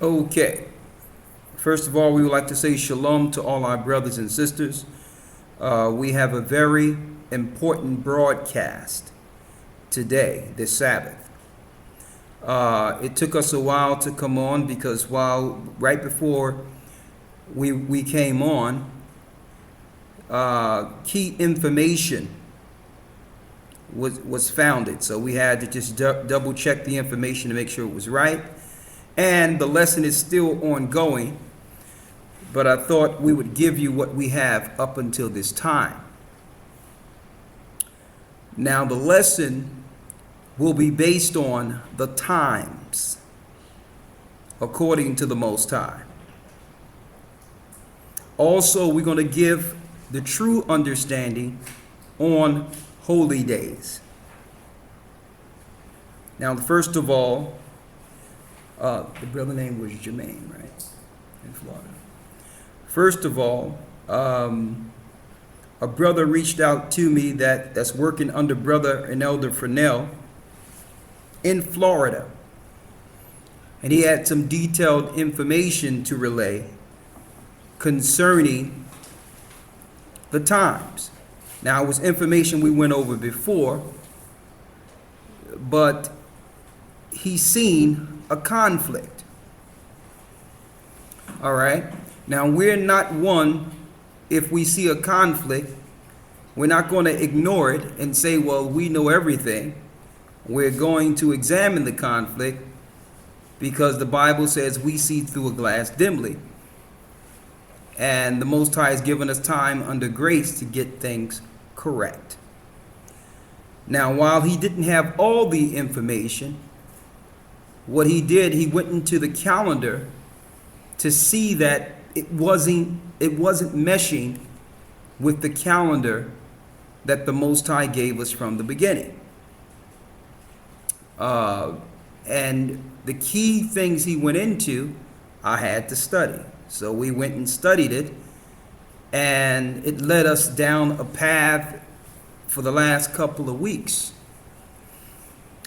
Okay. First of all, we would like to say shalom to all our brothers and sisters. We have a very important broadcast today, this Sabbath. It took us a while to come on because right before we came on, key information was founded. So we had to just double check the information to make sure it was right. And the lesson is still ongoing, but I thought we would give you what we have up until this time. Now, the lesson will be based on the times, according to the Most High. Also, we're going to give the true understanding on holy days. Now, first of all, the brother name was Jermaine, right? In Florida. First of all, a brother reached out to me that's working under Brother and Elder Fresnel in Florida. And he had some detailed information to relay concerning the times. Now, it was information we went over before, but he's seen a conflict. All right. Now, we're not one, if we see a conflict, we're not going to ignore it and say, well, we know everything. We're going to examine the conflict because the Bible says we see through a glass dimly. And the Most High has given us time under grace to get things correct. Now, while he didn't have all the information, what he did, he went into the calendar to see that it wasn't meshing with the calendar that the Most High gave us from the beginning. And the key things he went into, I had to study. So we went and studied it, and it led us down a path for the last couple of weeks.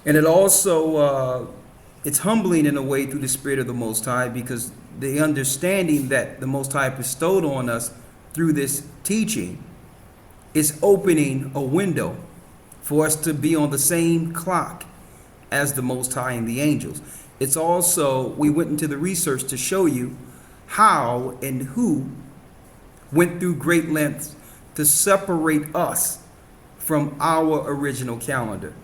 And it also, it's humbling in a way through the Spirit of the Most High, because the understanding that the Most High bestowed on us through this teaching is opening a window for us to be on the same clock as the Most High and the angels. It's also, we went into the research to show you how and who went through great lengths to separate us from our original calendar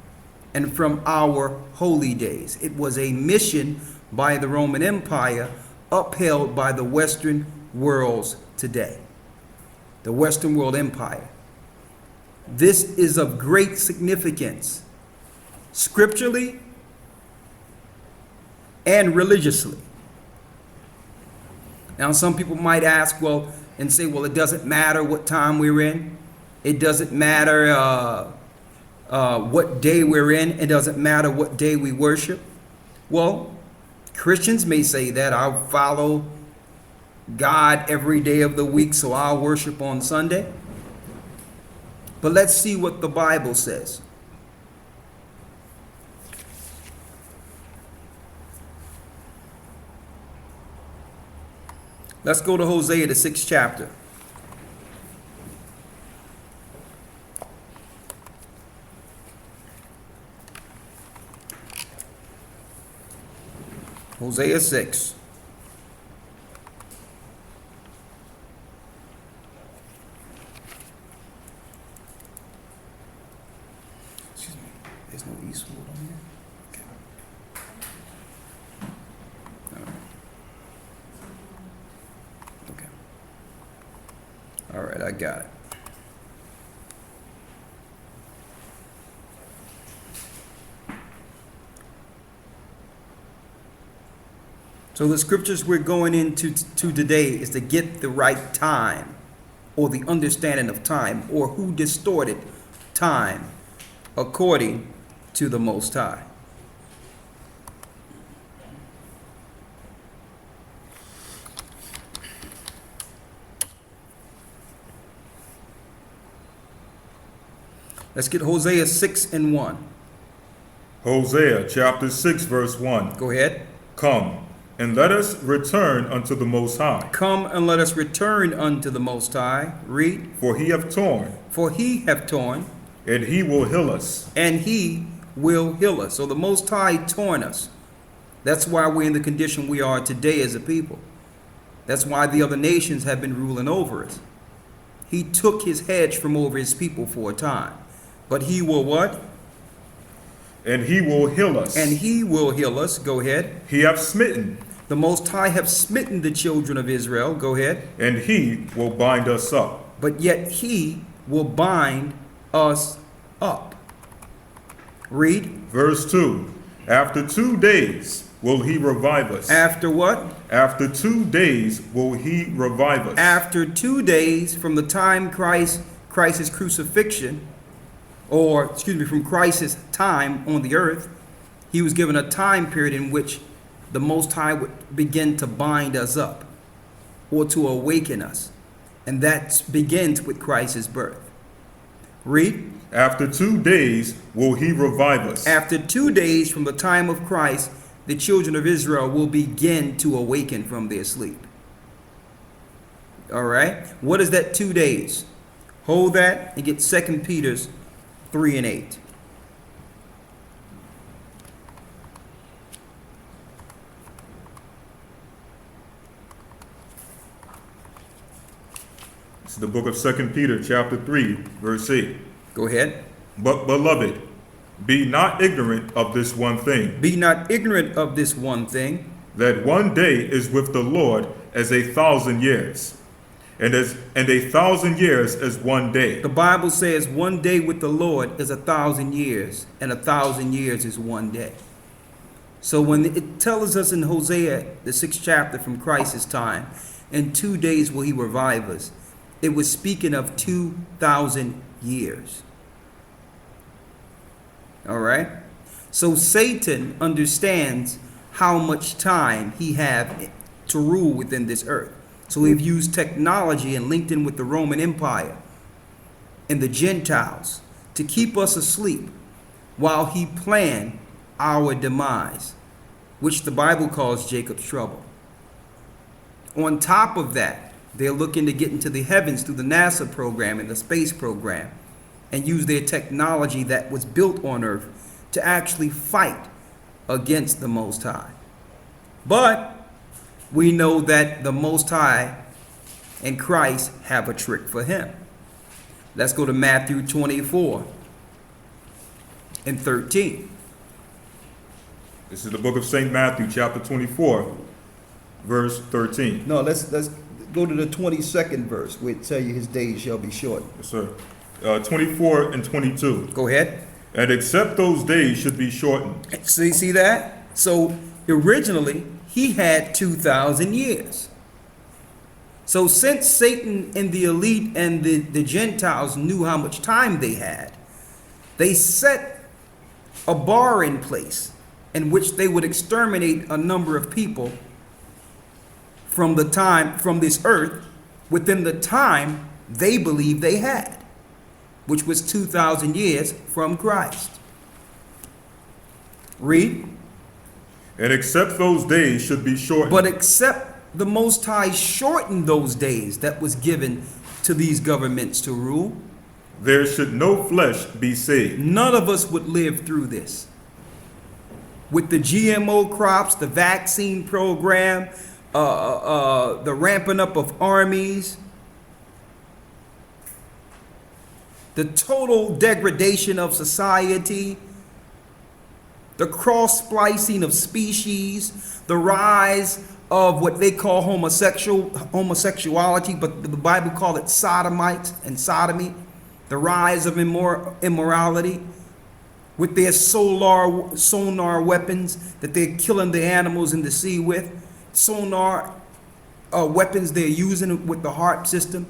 and from our holy days. It was a mission by the Roman Empire upheld by the Western worlds today. The Western World Empire. This is of great significance, scripturally and religiously. Now, some people might ask, and say, it doesn't matter what time we're in. It doesn't matter what day we're in. It doesn't matter what day we worship. Well, Christians may say that. I'll follow God every day of the week, so I'll worship on Sunday. But let's see what the Bible says. Let's go to Hosea, the 6th chapter. Hosea 6. Excuse me, there's no Eastwood on here? Okay. All right, I got it. So the scriptures we're going into today is to get the right time, or the understanding of time, or who distorted time according to the Most High. Let's get Hosea 6 and 1. Hosea chapter 6 verse 1. Go ahead. Come, and let us return unto the Most High. Come and let us return unto the Most High. Read. For he hath torn, For he hath torn, and he will heal us. and he will heal us. So the Most High torn us. That's why we're in the condition we are today as a people. That's why the other nations have been ruling over us. He took his hedge from over his people for a time. But he will what? And he will heal us. And he will heal us. Go ahead. He hath smitten, The Most High have smitten the children of Israel. Go ahead. and he will bind us up. But yet he will bind us up. Read. Verse 2. After 2 days will he revive us. After what? After 2 days will he revive us. After 2 days from the time Christ's crucifixion, or excuse me, from Christ's time on the earth, he was given a time period in which the Most High would begin to bind us up or to awaken us. And that begins with Christ's birth. Read. After 2 days will he revive us. After 2 days from the time of Christ, the children of Israel will begin to awaken from their sleep. All right? What is that 2 days? Hold that and get 2 Peter 3 and 8. This is the book of 2 Peter chapter 3, verse 8. Go ahead. But beloved, be not ignorant of this one thing, Be not ignorant of this one thing, that one day is with the Lord as 1,000 years, and 1,000 years as one day. the Bible says 1 day with the Lord is 1,000 years, and 1,000 years is 1 day. So when it tells us in Hosea, the 6th chapter from Christ's time, in 2 days will he revive us, it was speaking of 2,000 years. All right? So Satan understands how much time he have to rule within this earth. So we've used technology and linked in with the Roman Empire and the Gentiles to keep us asleep while he planned our demise, which the Bible calls Jacob's trouble. On top of that, they're looking to get into the heavens through the NASA program and the space program and use their technology that was built on earth to actually fight against the Most High. But we know that the Most High and Christ have a trick for him. Let's go to Matthew 24 and 13. This is the book of St. Matthew chapter 24, verse 13. No, let's go to the 22nd verse where it tell you his days shall be shortened. Yes, sir. 24 and 22. Go ahead. And except those days should be shortened. See that? So originally he had 2,000 years. So since Satan and the elite and the Gentiles knew how much time they had, they set a bar in place in which they would exterminate a number of people from this earth within the time they believed they had, which was 2,000 years from Christ. Read. And except those days should be shortened. But except the Most High shortened those days that was given to these governments to rule, there should no flesh be saved. none of us would live through this. With the GMO crops, the vaccine program, the ramping up of armies, the total degradation of society, the cross-splicing of species, the rise of what they call homosexuality, but the Bible call it sodomites and sodomy, the rise of immorality, with their sonar weapons that they're killing the animals in the sea with, sonar weapons they're using with the HAARP system.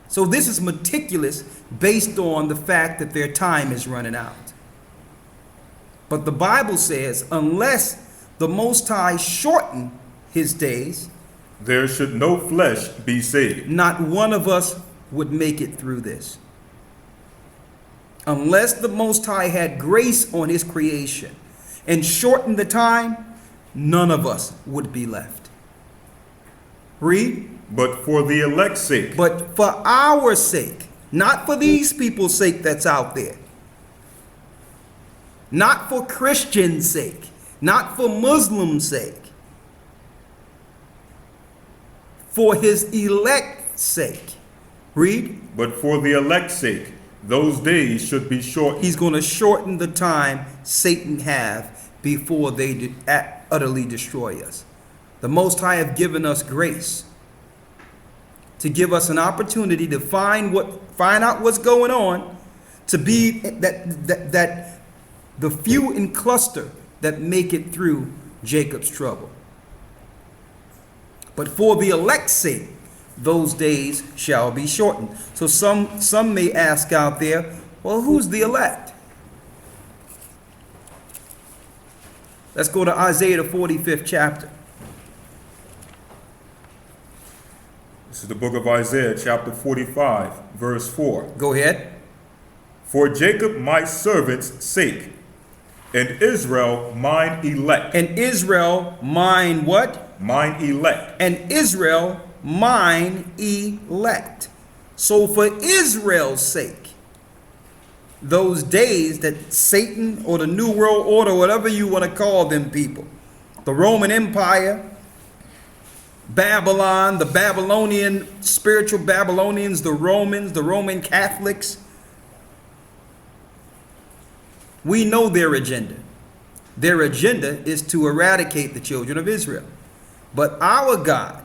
So this is meticulous based on the fact that their time is running out. But the Bible says, unless the Most High shorten his days, There should no flesh be saved. not one of us would make it through this. Unless the Most High had grace on his creation and shortened the time, none of us would be left. Read. But for the elect's sake, But for our sake, not for these people's sake that's out there, not for Christians' sake, not for Muslims' sake, for his elect's sake. Read. but for the elect's sake, those days should be shortened. He's going to shorten the time Satan have before they utterly destroy us. The Most High have given us grace to give us an opportunity to find out what's going on, to be that the few in cluster that make it through Jacob's trouble. But for the elect's sake, those days shall be shortened. So some may ask out there, well, who's the elect? Let's go to Isaiah, the 45th chapter. This is the book of Isaiah, chapter 45, verse 4. Go ahead. For Jacob my servant's sake, and Israel mine elect. And Israel mine what? Mine elect. And Israel mine elect. So for Israel's sake, those days that Satan or the New World Order, whatever you want to call them people, the Roman Empire, Babylon, the Babylonian, spiritual Babylonians, the Romans, the Roman Catholics, we know their agenda. Their agenda is to eradicate the children of Israel. But our God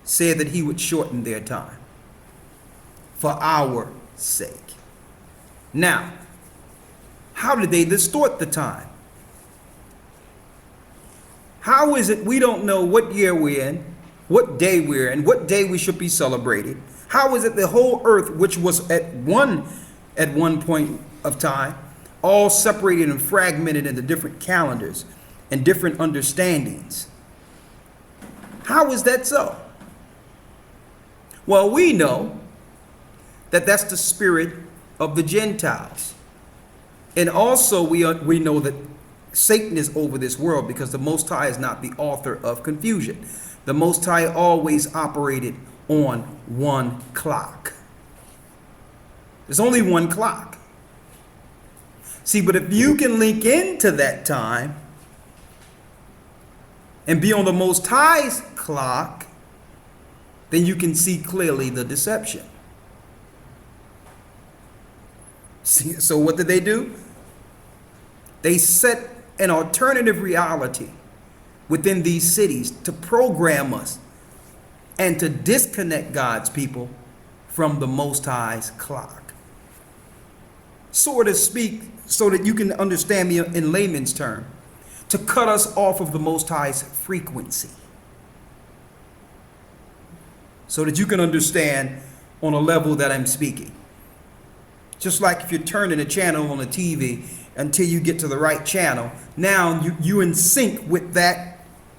said that he would shorten their time for our sake. Now, how did they distort the time? How is it we don't know what year we're in, what day we're in, what day we should be celebrating? How is it the whole earth, which was at one point of time, all separated and fragmented into different calendars and different understandings? How is that so? Well, we know that that's the spirit of the Gentiles. And also we know that Satan is over this world, because the Most High is not the author of confusion. The Most High always operated on one clock. There's only one clock. See, but if you can link into that time and be on the Most High's clock, then you can see clearly the deception. See, so what did they do? They set an alternative reality within these cities to program us and to disconnect God's people from the Most High's clock. So to speak, so that you can understand me in layman's term, to cut us off of the Most High's frequency. So that you can understand on a level that I'm speaking. Just like if you're turning a channel on a TV until you get to the right channel, now you in sync with that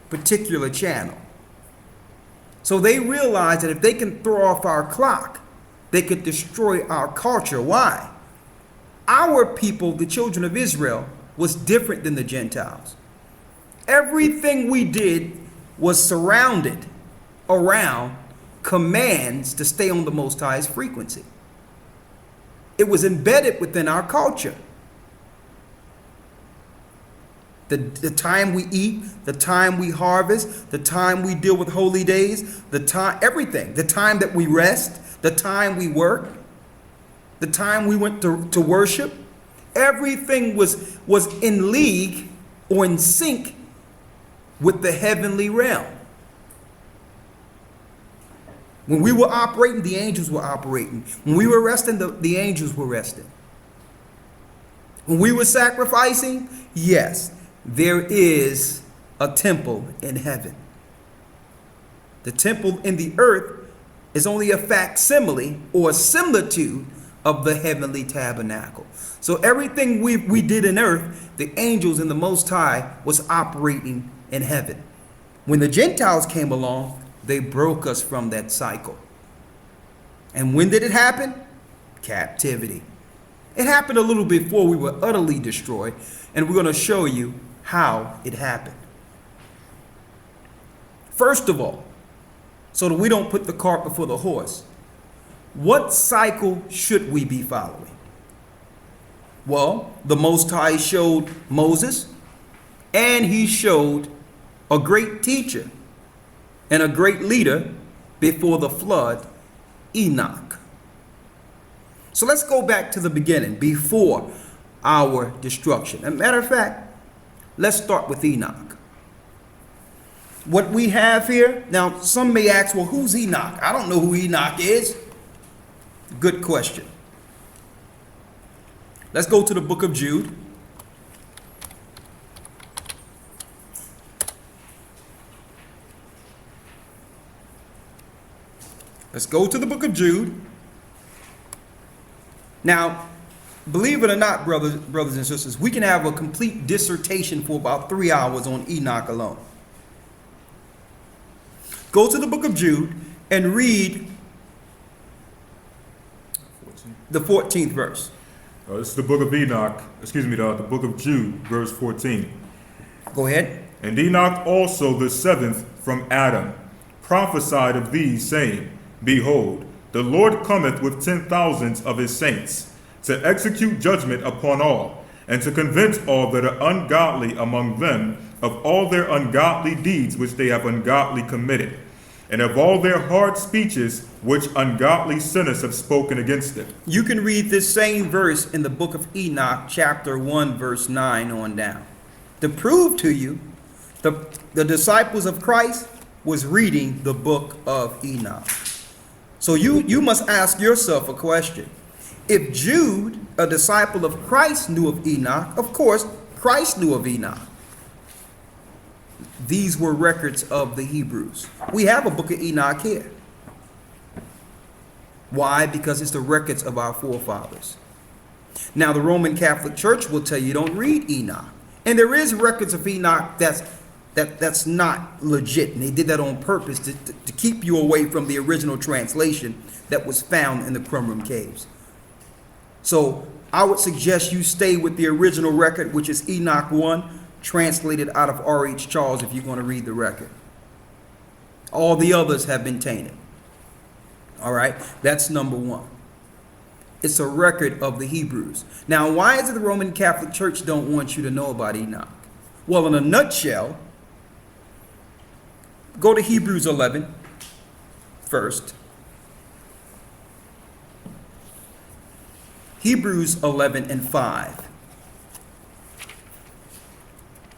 particular channel. So they realized that if they can throw off our clock, they could destroy our culture. Why? Our people, the children of Israel, was different than the Gentiles. Everything we did was surrounded around commands to stay on the Most High's frequency. It was embedded within our culture. The time we eat, the time we harvest, the time we deal with holy days, the time, everything, the time that we rest, the time we work, the time we went to worship, everything was in league or in sync with the heavenly realm. When we were operating, the angels were operating. When we were resting, the angels were resting. When we were sacrificing, yes, there is a temple in heaven. The temple in the earth is only a facsimile or a similitude of the heavenly tabernacle. So everything we did in earth, the angels and the Most High was operating in heaven. When the Gentiles came along, they broke us from that cycle. And when did it happen? Captivity. It happened a little before we were utterly destroyed, and we're going to show you how it happened. First of all, so that we don't put the cart before the horse, what cycle should we be following? Well, the Most High showed Moses, and he showed a great teacher and a great leader before the flood, Enoch. So let's go back to the beginning, before our destruction. As a matter of fact, let's start with Enoch. What we have here, now some may ask, well, who's Enoch? I don't know who Enoch is. Good question. Let's go to the book of Jude. Let's go to the book of Jude. Now, believe it or not, brothers and sisters, we can have a complete dissertation for about 3 hours on Enoch alone. Go to the book of Jude and read the 14th verse. This is the book of Enoch, the book of Jude, verse 14. Go ahead. And Enoch also the seventh from Adam prophesied of these, saying, Behold, the Lord cometh with 10,000s of his saints, to execute judgment upon all, and to convince all that are ungodly among them of all their ungodly deeds which they have ungodly committed, and of all their hard speeches which ungodly sinners have spoken against them. You can read this same verse in the book of Enoch, chapter 1, verse 9 on down. To prove to you, the disciples of Christ was reading the book of Enoch. So you must ask yourself a question. If Jude, a disciple of Christ, knew of Enoch, of course, Christ knew of Enoch. These were records of the Hebrews. We have a book of Enoch here. Why? Because it's the records of our forefathers. Now, the Roman Catholic Church will tell you don't read Enoch. And there is records of Enoch that's not legit. And they did that on purpose to keep you away from the original translation that was found in the Qumran caves. So I would suggest you stay with the original record, which is Enoch 1, translated out of R.H. Charles if you're going to read the record. All the others have been tainted. All right, that's number one. It's a record of the Hebrews. Now, why is it the Roman Catholic Church don't want you to know about Enoch? Well, in a nutshell, go to Hebrews 11 first. Hebrews 11 and 5.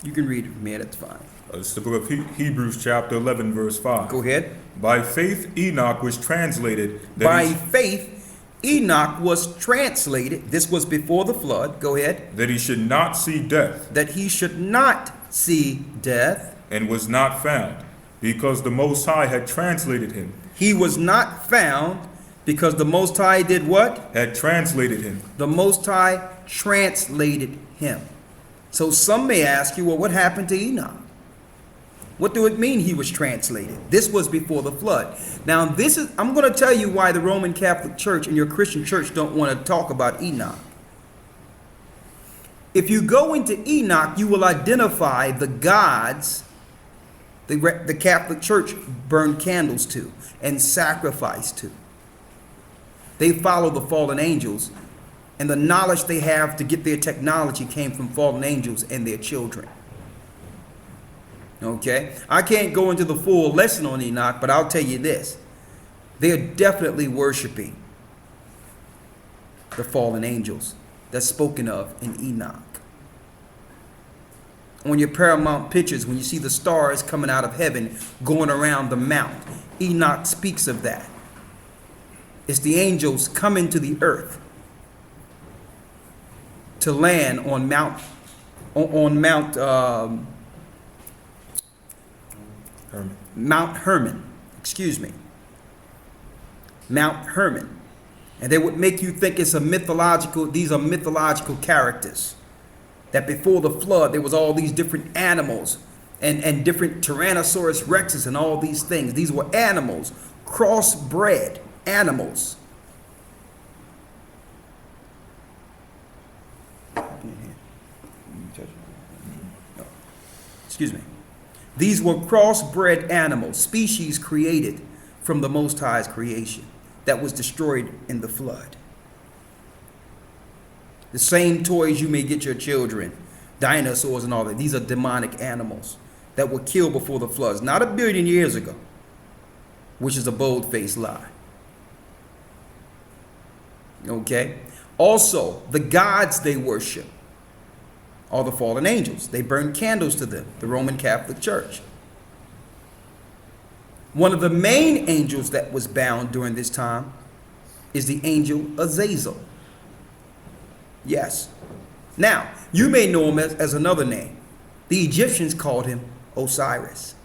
You can read it from here, that's fine. It's the book of Hebrews, chapter 11, verse 5. Go ahead. By faith Enoch was translated. By faith Enoch was translated. This was before the flood. Go ahead. That he should not see death. That he should not see death. And was not found, because the Most High had translated him. He was not found because the Most High did what? Had translated him. The Most High translated him. So some may ask you, well, what happened to Enoch? What do it mean he was translated? This was before the flood. Now, I'm going to tell you why the Roman Catholic Church and your Christian church don't want to talk about Enoch. If you go into Enoch, you will identify the gods the Catholic Church burned candles to and sacrificed to. They follow the fallen angels, and the knowledge they have to get their technology came from fallen angels and their children. Okay? I can't go into the full lesson on Enoch, but I'll tell you this. They're definitely worshiping the fallen angels that's spoken of in Enoch. On your Paramount pictures, when you see the stars coming out of heaven going around the mount, Enoch speaks of that. It's the angels coming to the earth to land on Mount Hermon. Mount Hermon. And they would make you think these are mythological characters. That before the flood, there was all these different animals and different Tyrannosaurus rexes and all these things. These were animals, crossbred animals. excuse me. These were crossbred animals, species created from the Most High's creation that was destroyed in the flood. The same toys you may get your children, dinosaurs and all that, these are demonic animals that were killed before the floods, not 1 billion years ago, which is a bold-faced lie. Okay? Also, the gods they worship are the fallen angels. They burn candles to them, the Roman Catholic Church. One of the main angels that was bound during this time is the angel Azazel. Yes. Now, you may know him as another name. The Egyptians called him Osiris.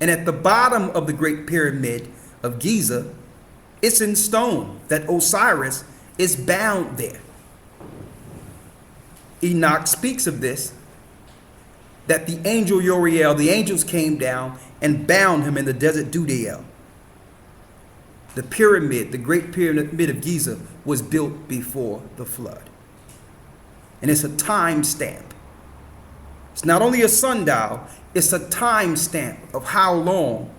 And at the bottom of the Great Pyramid of Giza, it's in stone that Osiris is bound there. Enoch speaks of this, that the angel Uriel, the angels came down and bound him in the desert Dudael. The pyramid, the Great Pyramid of Giza, was built before the flood. And it's a time stamp. It's not only a sundial, it's a time stamp of how long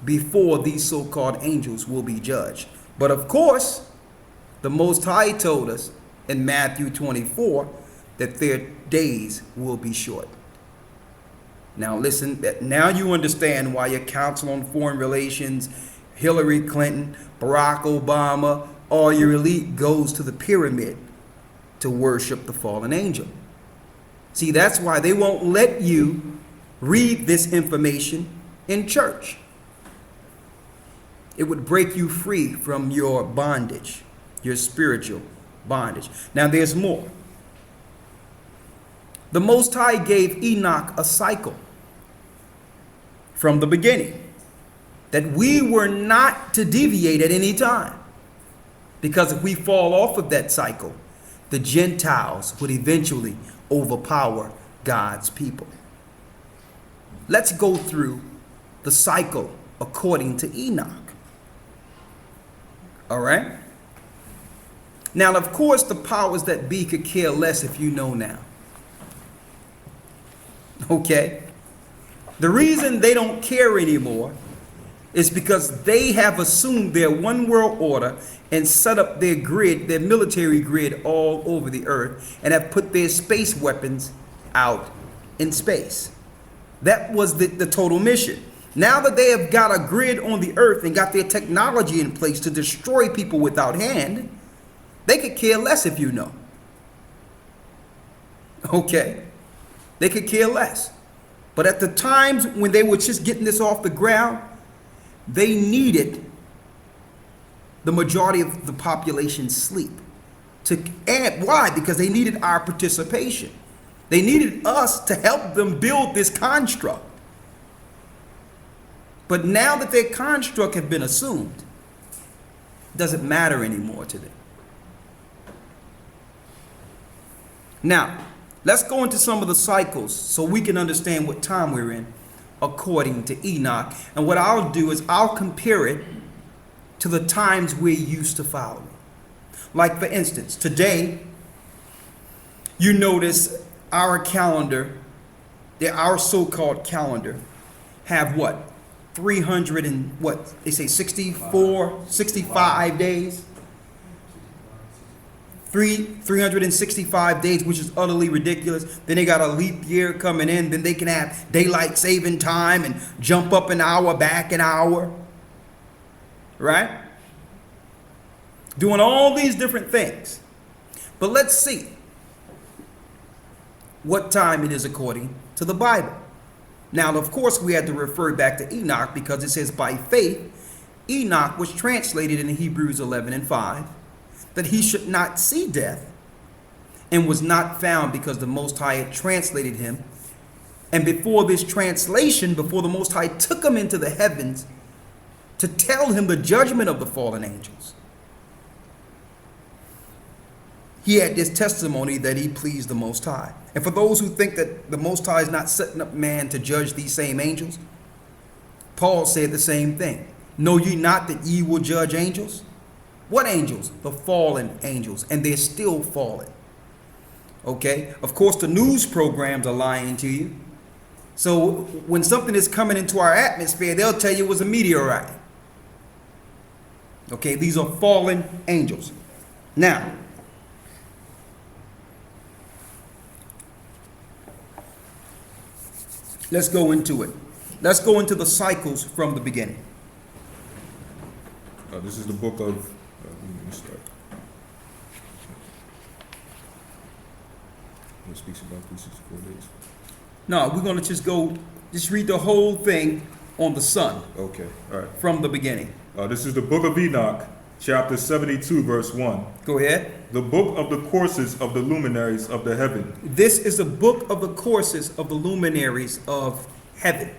before these so-called angels will be judged. But of course, the Most High told us in Matthew 24 that their days will be short. Now listen, now you understand why your Council on Foreign Relations, Hillary Clinton, Barack Obama, all your elite goes to the pyramid to worship the fallen angel. See, that's why they won't let you read this information in church. It would break you free from your bondage, your spiritual bondage. Now there's more. The Most High gave Enoch a cycle from the beginning that we were not to deviate at any time. Because if we fall off of that cycle, the Gentiles would eventually overpower God's people. Let's go through the cycle according to Enoch. All right? Now, of course, the powers that be could care less if you know now. Okay? The reason they don't care anymore is because they have assumed their one world order and set up their grid, their military grid all over the earth, and have put their space weapons out in space. That was the total mission. Now that they have got a grid on the earth and got their technology in place to destroy people without hand, they could care less if you know. Okay? They could care less. But at the times when they were just getting this off the ground, they needed the majority of the population sleep. And why? Because they needed our participation. They needed us to help them build this construct. But now that their construct has been assumed, it doesn't matter anymore to them. Now, let's go into some of the cycles so we can understand what time we're in according to Enoch. And what I'll do is I'll compare it to the times we're used to following. Like, for instance, today, you notice our calendar, our so-called calendar, have what? 300 and what? They say 65 days? 365 days, which is utterly ridiculous. Then they got a leap year coming in. Then they can have daylight saving time and jump up an hour, back an hour. Right? Doing all these different things. But let's see what time it is according to the Bible. Now, of course, we had to refer back to Enoch because it says by faith, Enoch was translated in Hebrews 11:5. That he should not see death, and was not found because the Most High had translated him. And before this translation, before the Most High took him into the heavens to tell him the judgment of the fallen angels, he had this testimony that he pleased the Most High. And for those who think that the Most High is not setting up man to judge these same angels, Paul said the same thing. Know ye not that ye will judge angels? What angels? The fallen angels, and they're still fallen. Okay? Of course, the news programs are lying to you. So when something is coming into our atmosphere, they'll tell you it was a meteorite. Okay, these are fallen angels. Now, let's go into it. Let's go into the cycles from the beginning. This is the book of. Let me start. It speaks about 364 days. No, we're going to just read the whole thing on the sun Okay, all right. from the beginning. This is the book of Enoch, chapter 72, verse 1. Go ahead. The book of the courses of the luminaries of the heaven. This is the book of the courses of the luminaries of heaven.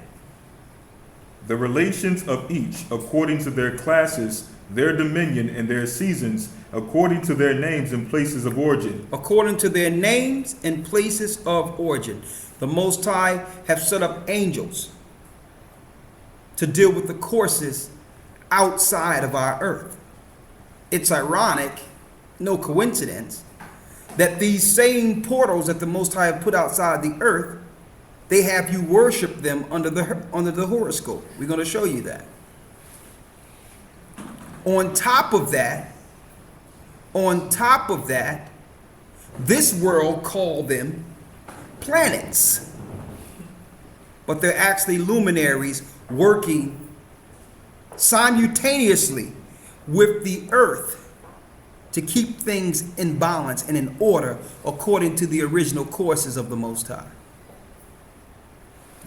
The relations of each according to their classes, their dominion, and their seasons, according to their names and places of origin. According to their names and places of origin. The Most High have set up angels to deal with the courses outside of our earth. It's ironic, no coincidence, that these same portals that the Most High have put outside the earth, they have you worship them under the horoscope. We're going to show you that. On top of that, this world called them planets. But they're actually luminaries working simultaneously with the earth to keep things in balance and in order according to the original courses of the Most High.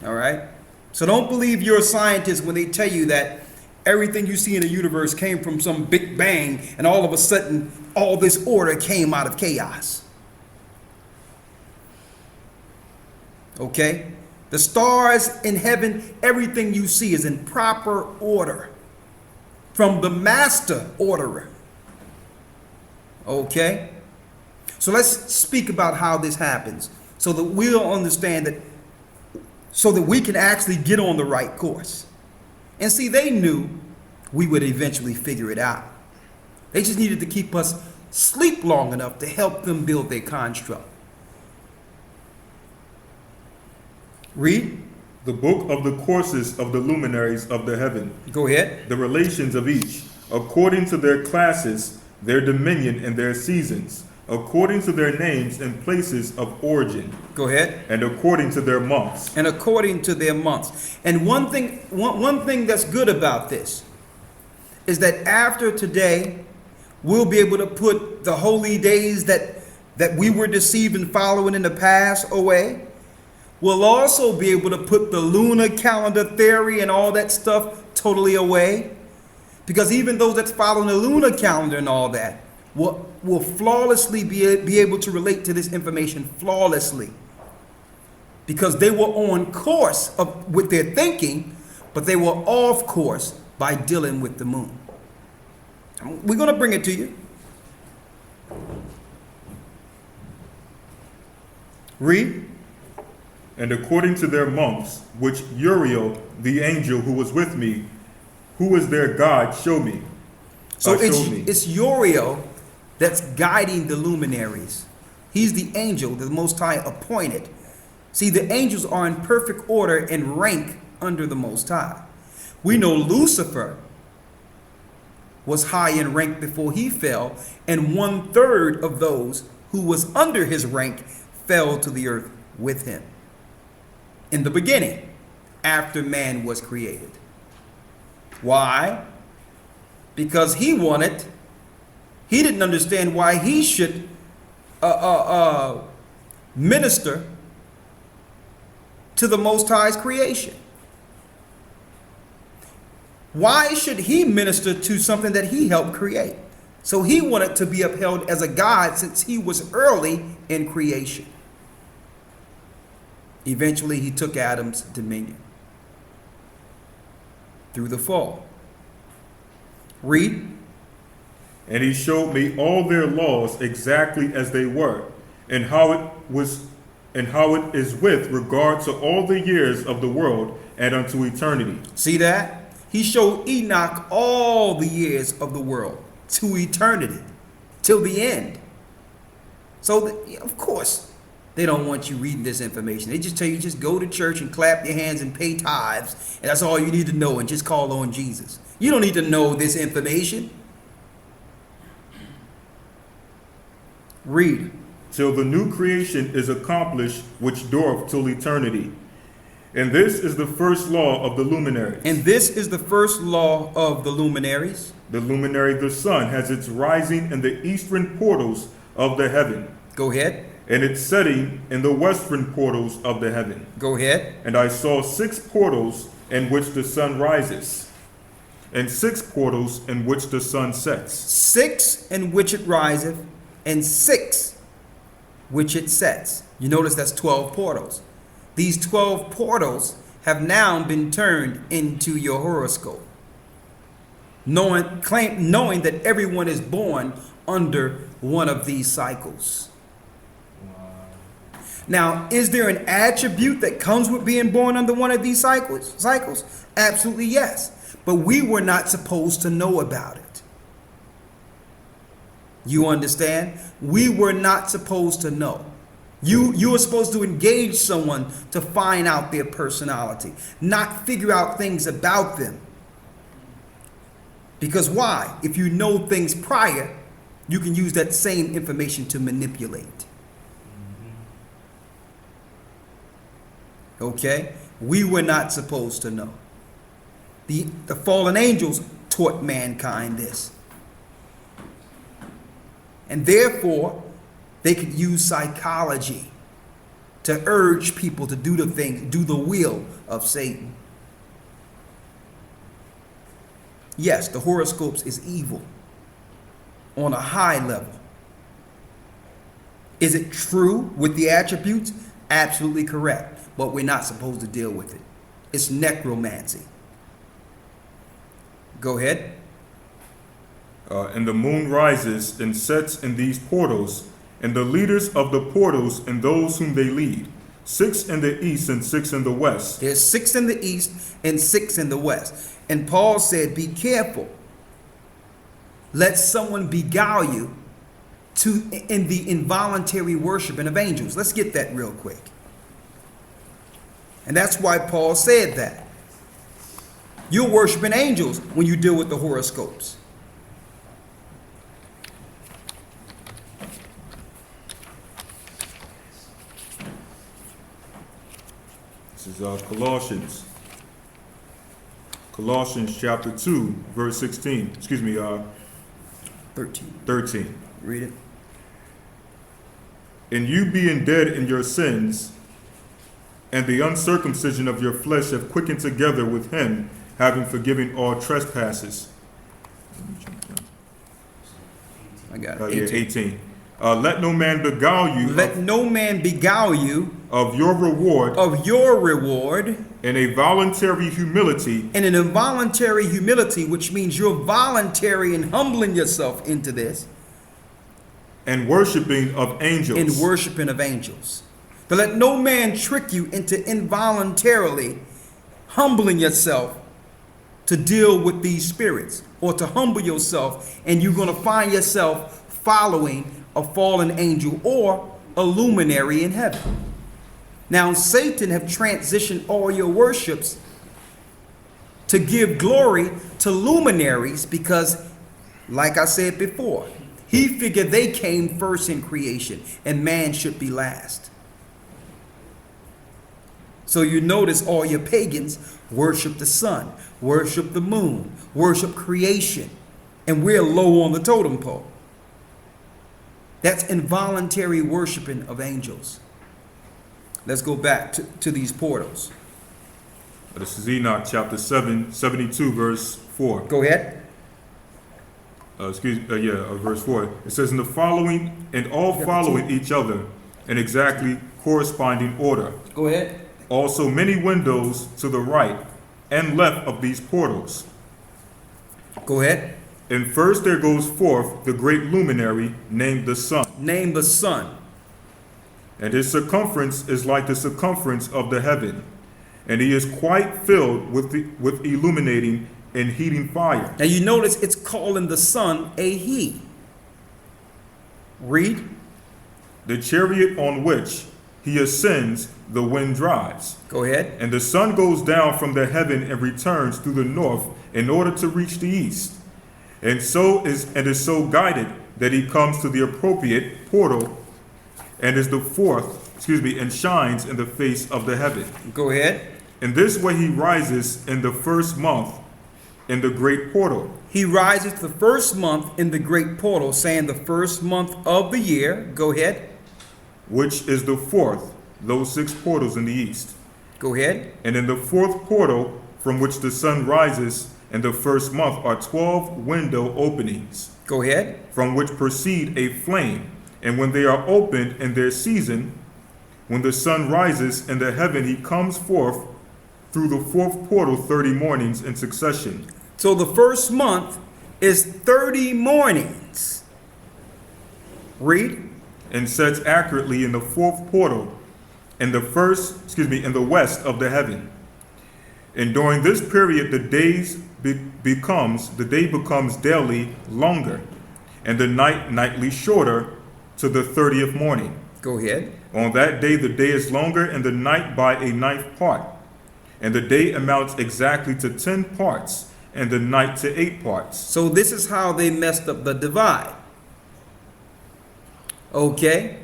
All right? So don't believe you're a scientist when they tell you that everything you see in the universe came from some big bang and all of a sudden all this order came out of chaos. Okay? The stars in heaven, everything you see is in proper order from the master orderer. Okay? So let's speak about how this happens so that we'll understand that, so that we can actually get on the right course. And see, they knew we would eventually figure it out. They just needed to keep us asleep long enough to help them build their construct. Read. The book of the courses of the luminaries of the heaven. Go ahead. The relations of each, according to their classes, their dominion, and their seasons, according to their names and places of origin. Go ahead. And according to their months. And according to their months. And one thing that's good about this is that after today, we'll be able to put the holy days that we were deceived in following in the past away. We'll also be able to put the lunar calendar theory and all that stuff totally away. Because even those that's following the lunar calendar and all that will flawlessly be able to relate to this information flawlessly. Because they were on course with their thinking, but they were off course by dealing with the moon. We're going to bring it to you. Read. And according to their months, which Uriel, the angel who was with me, who is their God, showed me. So it's Uriel that's guiding the luminaries. He's the angel that the Most High appointed. See, the angels are in perfect order and rank under the Most High. We know Lucifer was high in rank before he fell, and 1/3 of those who was under his rank fell to the earth with him. In the beginning, after man was created. Why? Because he didn't understand why he should minister to the Most High's creation. Why should he minister to something that he helped create? So he wanted to be upheld as a God since he was early in creation. Eventually, he took Adam's dominion through the fall. Read. And he showed me all their laws exactly as they were, and how it is with regard to all the years of the world and unto eternity. See that? He showed Enoch all the years of the world to eternity, till the end. So, of course, they don't want you reading this information. They just tell you just go to church and clap your hands and pay tithes. And that's all you need to know, and just call on Jesus. You don't need to know this information. Read. Till the new creation is accomplished, which dureth till eternity. And this is the first law of the luminaries. And this is the first law of the luminaries. The luminary, the sun, has its rising in the eastern portals of the heaven, Go ahead. and its setting in the western portals of the heaven. Go ahead. And I saw 6 portals in which the sun rises, and 6 portals in which the sun sets. 6 in which it riseth, and 6 which it sets. You notice that's 12 portals. These 12 portals have now been turned into your horoscope. Knowing that everyone is born under one of these cycles. Now, is there an attribute that comes with being born under one of these cycles? Absolutely yes. But we were not supposed to know about it. You understand? We were not supposed to know. You were supposed to engage someone to find out their personality, not figure out things about them. Because why? If you know things prior, you can use that same information to manipulate. Okay? We were not supposed to know. The fallen angels taught mankind this. And therefore, they could use psychology to urge people to do the will of Satan. Yes, the horoscopes is evil on a high level. Is it true with the attributes? Absolutely correct. But we're not supposed to deal with it. It's necromancy. Go ahead. And the moon rises and sets in these portals, and the leaders of the portals and those whom they lead, 6 in the east and 6 in the west. There's 6 in the east and 6 in the west. And Paul said, be careful. Let someone beguile you in the involuntary worshiping of angels. Let's get that real quick. And that's why Paul said that. You're worshiping angels when you deal with the horoscopes. This is Colossians. Colossians chapter 2, verse 16. 13. Read it. And you being dead in your sins, and the uncircumcision of your flesh have quickened together with him, having forgiven all trespasses. I got it. 18. Let no man beguile you. Let no man beguile you of your reward in a voluntary humility, in an involuntary humility, which means you're voluntary and humbling yourself into this. And worshiping of angels. In worshiping of angels. But let no man trick you into involuntarily humbling yourself to deal with these spirits, or to humble yourself, and you're going to find yourself following a fallen angel or a luminary in heaven. Now, Satan have transitioned all your worships to give glory to luminaries because, like I said before, he figured they came first in creation and man should be last. So you notice all your pagans worship the sun, worship the moon, worship creation, and we're low on the totem pole. That's involuntary worshiping of angels. Let's go back to these portals. This is Enoch chapter 7, 72, verse 4. Go ahead. Verse 4. It says, in the following, and all following each other in exactly corresponding order. Go ahead. Also many windows to the right and left of these portals. Go ahead. And first there goes forth the great luminary named the sun. Name the sun. And his circumference is like the circumference of the heaven. And he is quite filled with illuminating and heating fire. Now you notice it's calling the sun a he. Read. the chariot on which he ascends, the wind drives. Go ahead. And the sun goes down from the heaven and returns through the north in order to reach the east. And is so guided that he comes to the appropriate portal and and shines in the face of the heaven. Go ahead. In this way he rises in the first month in the great portal, He rises the first month in the great portal, saying the first month of the year. Go ahead. which is the fourth, those 6 portals in the east. Go ahead. And in the fourth portal from which the sun rises in the first month are 12 window openings, Go ahead. from which proceed a flame. And when they are opened in their season, when the sun rises in the heaven, he comes forth through the fourth portal 30 mornings in succession. So the first month is 30 mornings. Read. And sets accurately in the fourth portal in the west of the heaven. And during this period, the day becomes daily longer, and the night nightly shorter to the 30th morning. Go ahead. On that day, the day is longer and the night by a ninth part. And the day amounts exactly to 10 parts, and the night to 8 parts. So this is how they messed up the divide. Okay.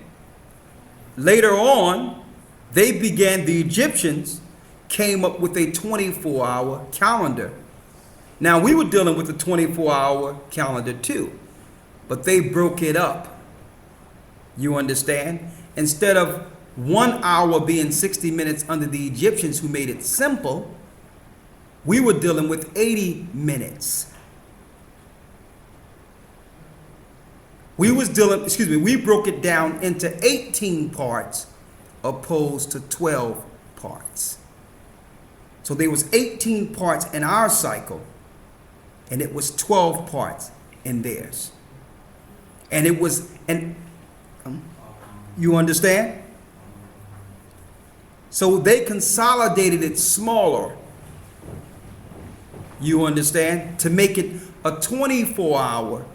Later on, the Egyptians came up with a 24-hour calendar. Now, we were dealing with a 24-hour calendar too, but they broke it up. You understand? Instead of 1 hour being 60 minutes under the Egyptians, who made it simple, we were dealing with 80 minutes. We broke it down into 18 parts opposed to 12 parts. So there was 18 parts in our cycle, and it was 12 parts in theirs. And it was, you understand? So they consolidated it smaller, you understand, to make it a 24-hour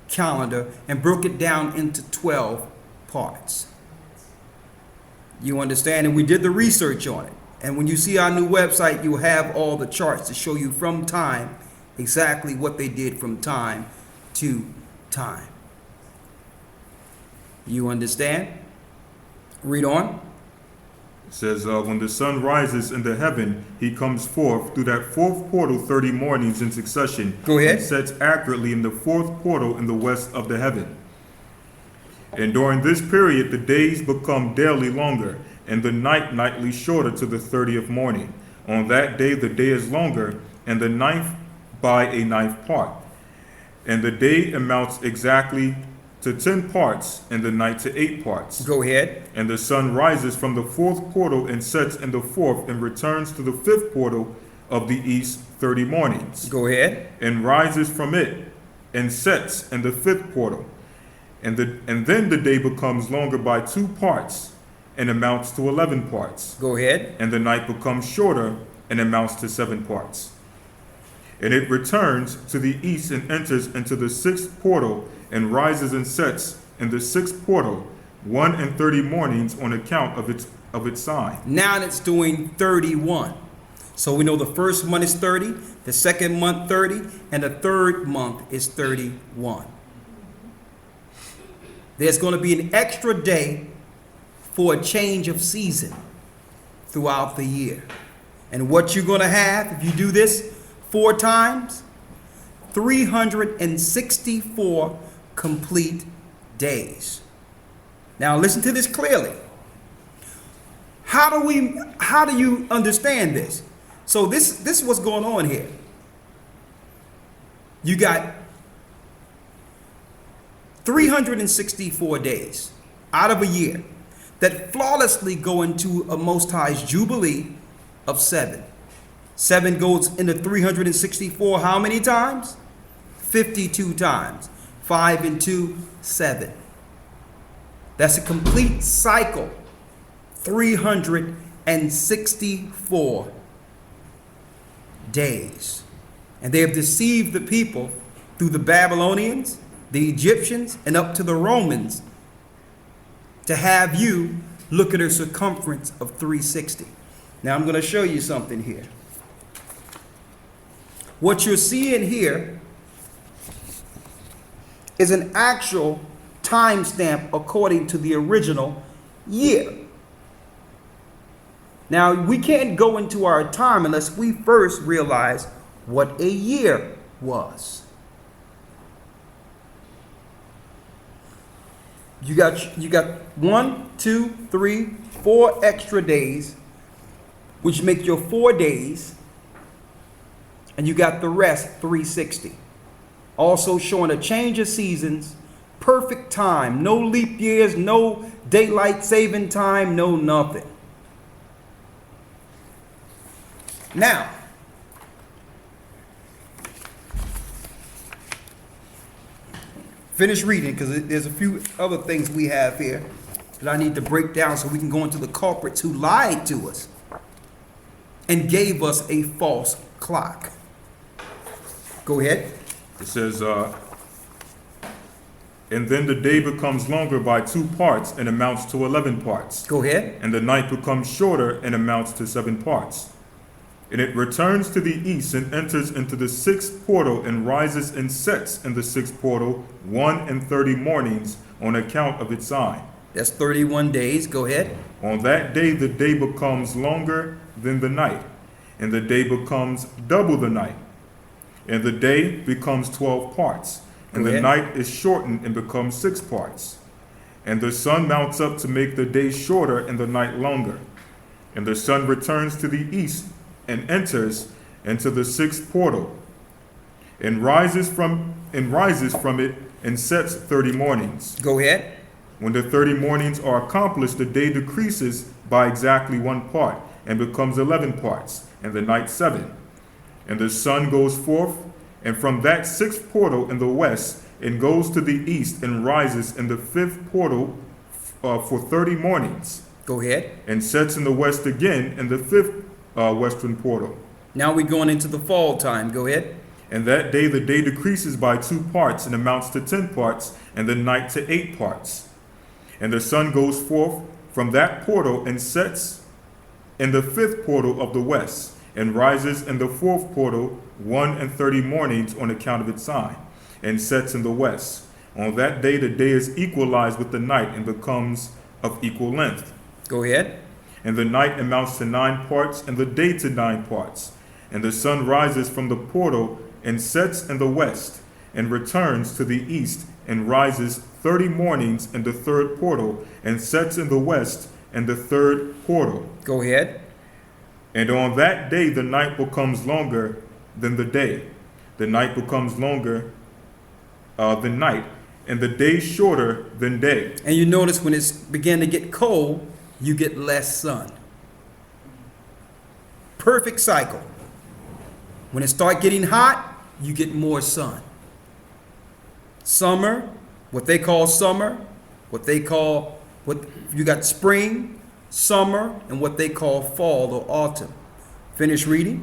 calendar, and broke it down into 12 parts. You understand? And we did the research on it. And when you see our new website, you'll have all the charts to show you from time exactly what they did from time to time. You understand? Read on. It says, when the sun rises in the heaven, he comes forth through that fourth portal 30 mornings in succession. Go ahead. And sets accurately in the fourth portal in the west of the heaven. And during this period, the days become daily longer, and the night nightly shorter to the 30th morning. On that day, the day is longer, and the ninth by a ninth part. And the day amounts exactly to 10 parts, and the night to 8 parts. Go ahead. And the sun rises from the fourth portal and sets in the fourth, and returns to the fifth portal of the east 30 mornings. Go ahead. And rises from it, and sets in the fifth portal. And then the day becomes longer by 2 parts, and amounts to 11 parts. Go ahead. And the night becomes shorter, and amounts to 7 parts. And it returns to the east and enters into the 6th portal, and rises and sets in the 6th portal, 1 and 30 mornings on account of its sign. Now it's doing 31. So we know the first month is 30, the second month 30, and the third month is 31. There's going to be an extra day for a change of season throughout the year. And what you're going to have, if you do this 4 times, 364 complete days. Now listen to this clearly. How do you understand this? So this is what's going on here. You got 364 days out of a year that flawlessly go into a Most High's Jubilee of 7. 7 goes into 364 how many times? 52 times. 5 and 2, 7. That's a complete cycle. 364 days. And they have deceived the people through the Babylonians, the Egyptians, and up to the Romans to have you look at a circumference of 360. Now I'm going to show you something here. What you're seeing here is an actual timestamp according to the original year. Now, we can't go into our time unless we first realize what a year was. You got 1, 2, 3, 4 extra days, which make your 4 days, and you got the rest 360. Also showing a change of seasons, perfect time, no leap years, no daylight saving time, no nothing. Now, finish reading because there's a few other things we have here that I need to break down so we can go into the culprits who lied to us and gave us a false clock. Go ahead. It says, and then the day becomes longer by 2 parts and amounts to 11 parts. Go ahead. And the night becomes shorter and amounts to 7 parts. And it returns to the east and enters into the 6th portal and rises and sets in the 6th portal 1:30 mornings on account of its sign. That's 31 days. Go ahead. On that day the day becomes longer than the night, and the day becomes double the night. And the day becomes 12 parts, and Go the ahead. night is shortened and becomes 6 parts. And the sun mounts up to make the day shorter and the night longer. And the sun returns to the east and enters into the 6th portal, and rises from it and sets 30 mornings. Go ahead. When the 30 mornings are accomplished, the day decreases by exactly 1 part and becomes 11 parts, and the night 7. And the sun goes forth, and from that 6th portal in the west, and goes to the east and rises in the 5th portal for 30 mornings, Go ahead. and sets in the west again in the 5th western portal. Now we're going into the fall time. Go ahead. And that day the day decreases by 2 parts and amounts to 10 parts, and the night to 8 parts. And the sun goes forth from that portal and sets in the 5th portal of the west, and rises in the 4th portal 1:30 mornings on account of its sign, and sets in the west. On that day the day is equalized with the night and becomes of equal length. Go ahead. And the night amounts to 9 parts, and the day to 9 parts. And the sun rises from the portal and sets in the west, and returns to the east, and rises 30 mornings in the 3rd portal, and sets in the west in the 3rd portal. Go ahead. And on that day the night becomes longer than the day. The night becomes longer than night, and the day shorter than day. And you notice when it's began to get cold, you get less sun. Perfect cycle. When it start getting hot, you get more sun. Summer, what they call summer, what you got spring, summer, and what they call fall or autumn. Finish reading.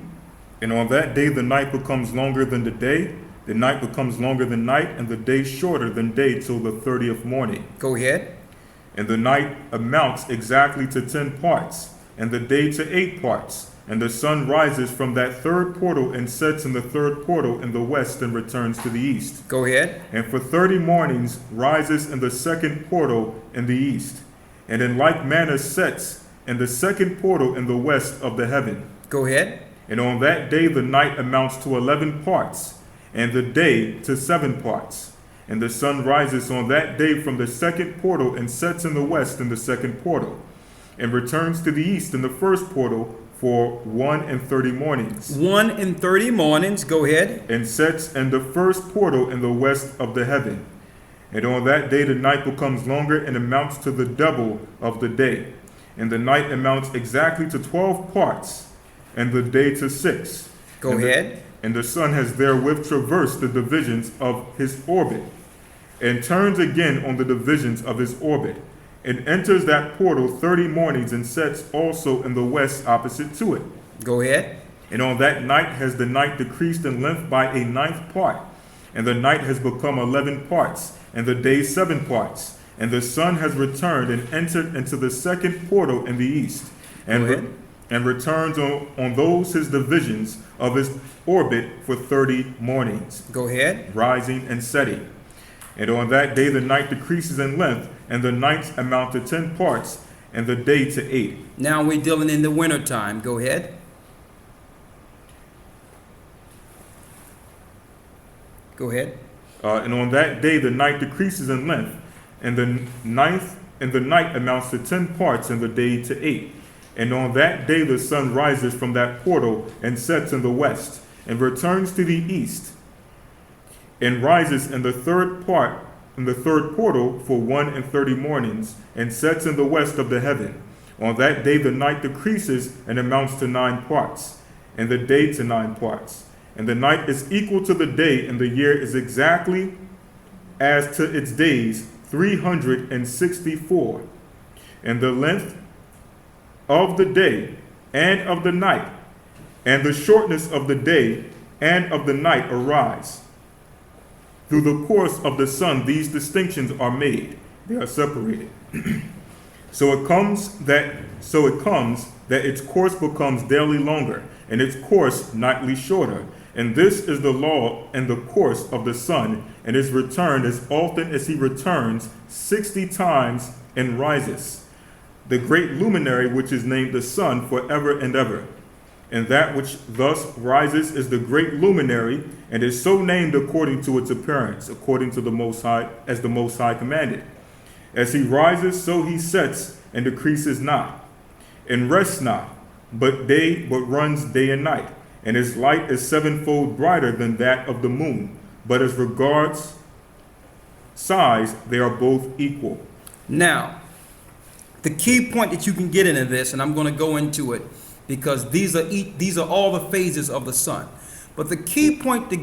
And on that day the night becomes longer than the day, the night becomes longer than night, and the day shorter than day till the 30th morning. Go ahead. And the night amounts exactly to 10 parts, and the day to 8 parts. And the sun rises from that 3rd portal and sets in the 3rd portal in the west and returns to the east. Go ahead. And for 30 mornings rises in the 2nd portal in the east. And in like manner sets in the 2nd portal in the west of the heaven. Go ahead. And on that day the night amounts to 11 parts, and the day to 7 parts. And the sun rises on that day from the 2nd portal and sets in the west in the 2nd portal, and returns to the east in the 1st portal for 1:30 mornings, 1:30 mornings. Go ahead. and sets in the 1st portal in the west of the heaven. And on that day the night becomes longer and amounts to the double of the day. And the night amounts exactly to 12 parts, and the day to 6. Go And ahead. And the sun has therewith traversed the divisions of his orbit, and turns again on the divisions of his orbit, and enters that portal 30 mornings, and sets also in the west opposite to it. Go ahead. And on that night has the night decreased in length by a 9th part, and the night has become 11 parts, and the day 7 parts. and the sun has returned and entered into the second portal in the east, and, Go ahead. and returns on those his divisions of his orbit for 30 mornings, Go ahead. rising and setting. And on that day the night decreases in length, and the nights amount to 10 parts, and the day to 8. Now we're dealing in the winter time. Go ahead. Go ahead. And on that day the night decreases in length, and the night amounts to 10 parts, and the day to 8. And on that day the sun rises from that portal and sets in the west, and returns to the east, and rises in the third portal for 1 mornings, and sets in the west of the heaven. On that day the night decreases and amounts to 9 parts, and the day to 9 parts. And the night is equal to the day, and the year is exactly as to its days, 364. And the length of the day and of the night, and the shortness of the day and of the night arise. Through the course of the sun, these distinctions are made; they are separated. So it comes that its course becomes daily longer, and its course nightly shorter. And this is the law and the course of the sun, and is returned as often as he returns 60 times and rises. The great luminary which is named the sun forever and ever. And that which thus rises is the great luminary, and is so named according to its appearance, according to the Most High, as the Most High commanded. As he rises, so he sets, and decreases not, and rests not, but runs day and night. And his light is sevenfold brighter than that of the moon. But as regards size, they are both equal. Now, the key point that you can get into this, and I'm going to go into it because these are all the phases of the sun. But the key point to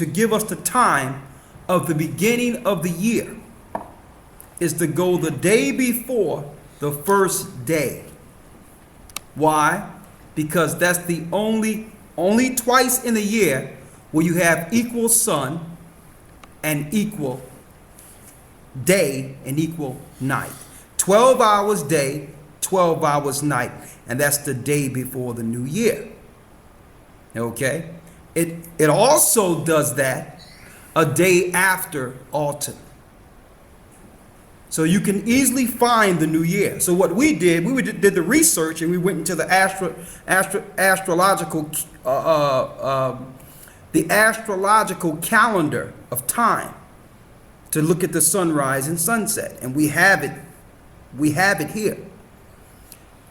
give us the time of the beginning of the year is to go the day before the first day. Why? Because that's the only twice in the year where you have equal sun and equal day and equal night. 12 hours day, 12 hours night, and that's the day before the new year. Okay? It also does that a day after autumn. So you can easily find the new year. So what we did the research, and we went into the astrological calendar of time to look at the sunrise and sunset, and we have it here.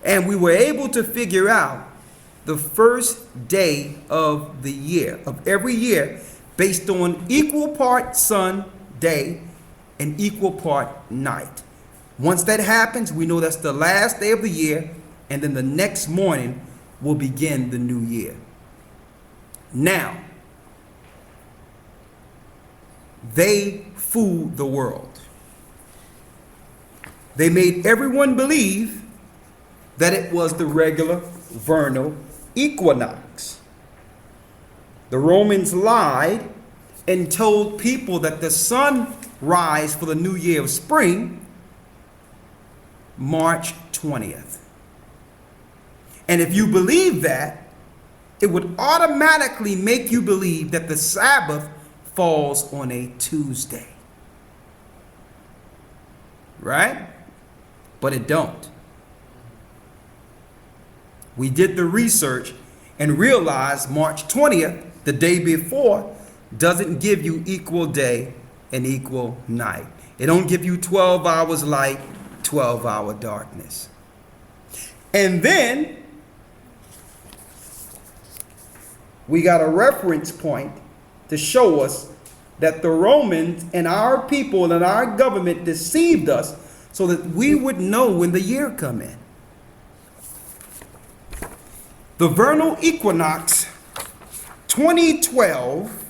And we were able to figure out the first day of the year, of every year, based on equal part sun, day, and equal part night. Once that happens, we know that's the last day of the year, and then the next morning will begin the new year. Now, they fooled the world. They made everyone believe that it was the regular vernal equinox. The Romans lied and told people that the sunrise for the new year of spring, March 20th. And if you believe that, it would automatically make you believe that the Sabbath falls on a Tuesday. Right? But it don't. We did the research and realized March 20th, the day before, doesn't give you equal day and equal night. It don't give you 12 hours light, 12-hour darkness. And then we got a reference point to show us that the Romans and our people and our government deceived us so that we would know when the year come in. The vernal equinox 2012,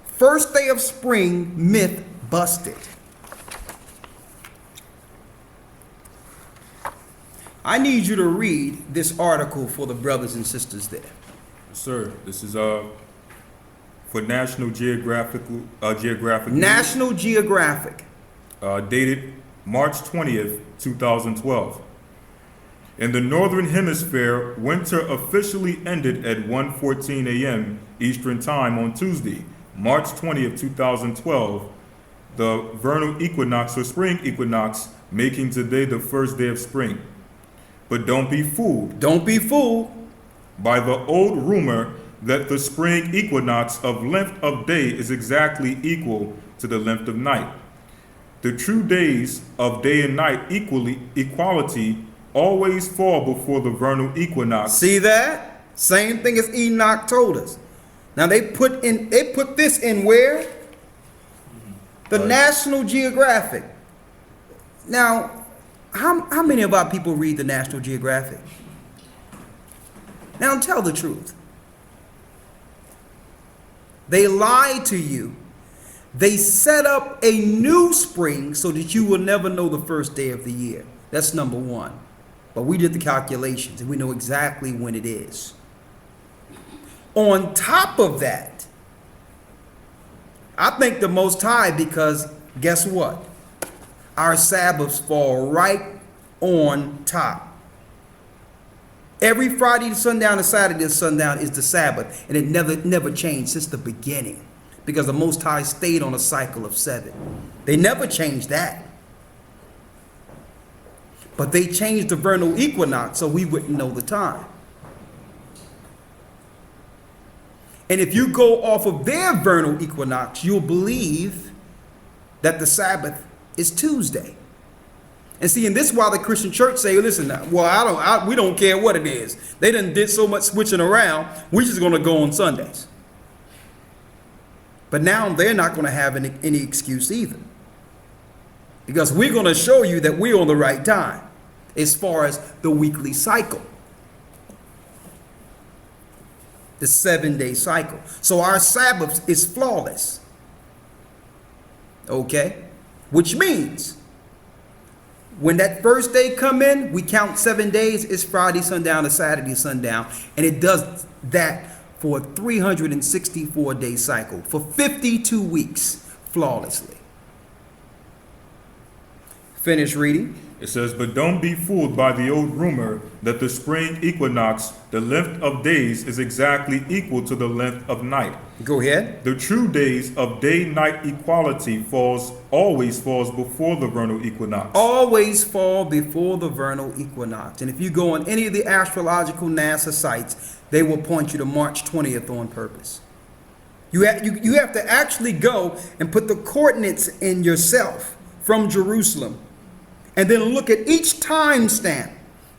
first day of spring myth busted. I need you to read this article for the brothers and sisters there. Sir, this is for National Geographic. National Geographic. Dated March 20th, 2012. In the Northern Hemisphere, winter officially ended at 1:14 a.m. Eastern Time on Tuesday, March 20th, 2012, the vernal equinox or spring equinox, making today the first day of spring. But don't be fooled Don't be fooled. by the old rumor that the spring equinox of length of day is exactly equal to the length of night. The true days of day and night equality always fall before the vernal equinox. See that? Same thing as Enoch told us. Now they put this in where? The National Geographic. Now, how many of our people read the National Geographic? Now tell the truth. They lie to you. They set up a new spring so that you will never know the first day of the year. That's number one. But we did the calculations and we know exactly when it is. On top of that, I thank the Most High because guess what? Our Sabbaths fall right on top. Every Friday to sundown and Saturday to sundown is the Sabbath, and it never changed since the beginning because the Most High stayed on a cycle of 7. They never changed that. But they changed the vernal equinox so we wouldn't know the time. And if you go off of their vernal equinox, you'll believe that the Sabbath is Tuesday. And see, and this is why the Christian church say, listen, well, we don't care what it is. They done did so much switching around, we're just going to go on Sundays. But now they're not going to have any excuse either. Because we're going to show you that we're on the right time as far as the weekly cycle. The 7-day cycle. So our Sabbath is flawless. Okay? Which means when that first day come in, we count 7 days. It's Friday sundown to Saturday sundown. And it does that for a 364-day cycle for 52 weeks flawlessly. Finish reading. It says, but don't be fooled by the old rumor that the spring equinox, the length of days, is exactly equal to the length of night. Go ahead. The true days of day-night equality always falls before the vernal equinox. Always fall before the vernal equinox. And if you go on any of the astrological NASA sites, they will point you to March 20th on purpose. You have to actually go and put the coordinates in yourself from Jerusalem. And then look at each time stamp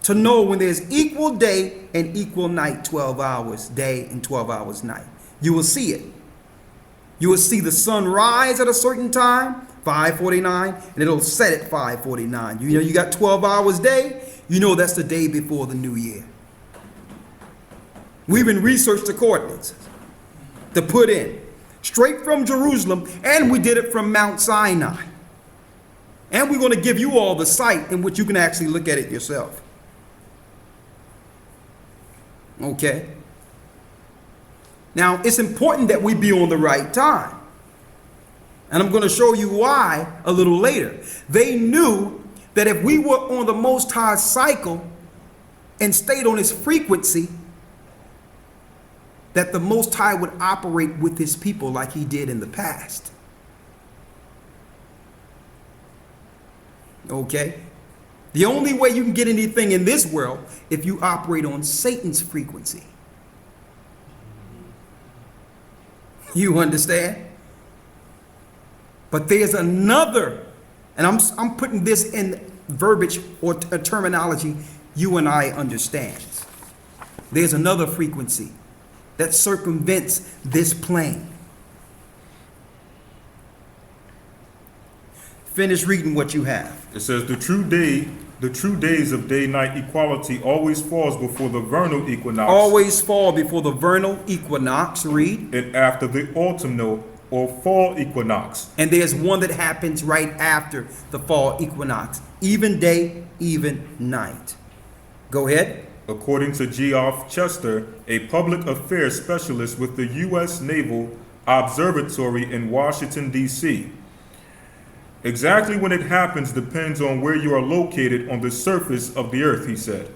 to know when there's equal day and equal night, 12 hours day and 12 hours night. You will see it. You will see the sun rise at a certain time, 5:49, and it'll set at 5:49. You know you got 12 hours day, you know that's the day before the new year. We even researched the coordinates to put in straight from Jerusalem, and we did it from Mount Sinai. And we're going to give you all the site in which you can actually look at it yourself. Okay? Now, it's important that we be on the right time. And I'm going to show you why a little later. They knew that if we were on the Most High cycle and stayed on his frequency, that the Most High would operate with his people like he did in the past. Okay? The only way you can get anything in this world if you operate on Satan's frequency. You understand? But there's another, and I'm putting this in verbiage or terminology you and I understand. There's another frequency that circumvents this plane. Finish reading what you have. It says, the true days of day-night equality always falls before the vernal equinox. Always fall before the vernal equinox. Read. And after the autumnal or fall equinox. And there's one that happens right after the fall equinox. Even day, even night. Go ahead. According to Geoff Chester, a public affairs specialist with the U.S. Naval Observatory in Washington, D.C., Exactly when it happens depends on where you are located on the surface of the earth, he said.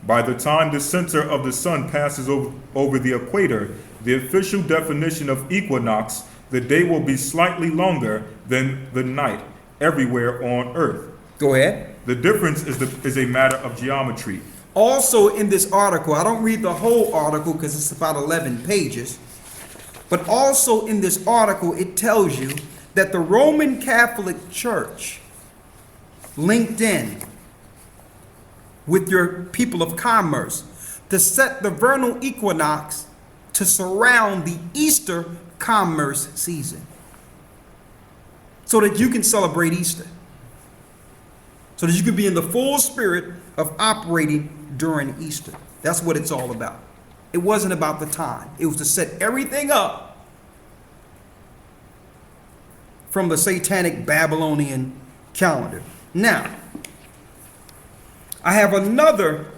By the time the center of the sun passes over the equator, the official definition of equinox, the day will be slightly longer than the night everywhere on earth. Go ahead. The difference is a matter of geometry. Also in this article, I don't read the whole article because it's about 11 pages, but also in this article, it tells you that the Roman Catholic Church linked in with your people of commerce to set the vernal equinox to surround the Easter commerce season so that you can celebrate Easter, so that you can be in the full spirit of operating during Easter. That's what it's all about. It wasn't about the time. It was to set everything up from the satanic Babylonian calendar. Now, I have another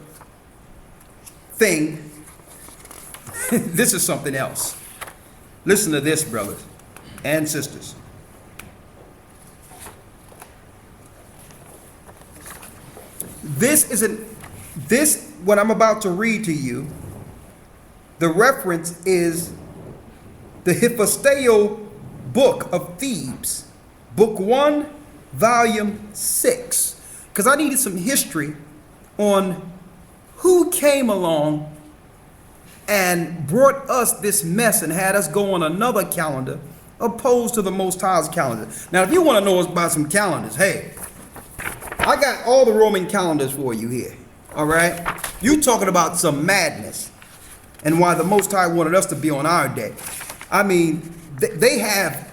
thing. This is something else. Listen to this, brothers and sisters. What I'm about to read to you, the reference is the Hephaestal Book of Thebes, Book 1, Volume 6. Because I needed some history on who came along and brought us this mess and had us go on another calendar opposed to the Most High's calendar. Now, if you want to know about some calendars, hey, I got all the Roman calendars for you here. All right? You talking about some madness and why the Most High wanted us to be on our day. I mean, they have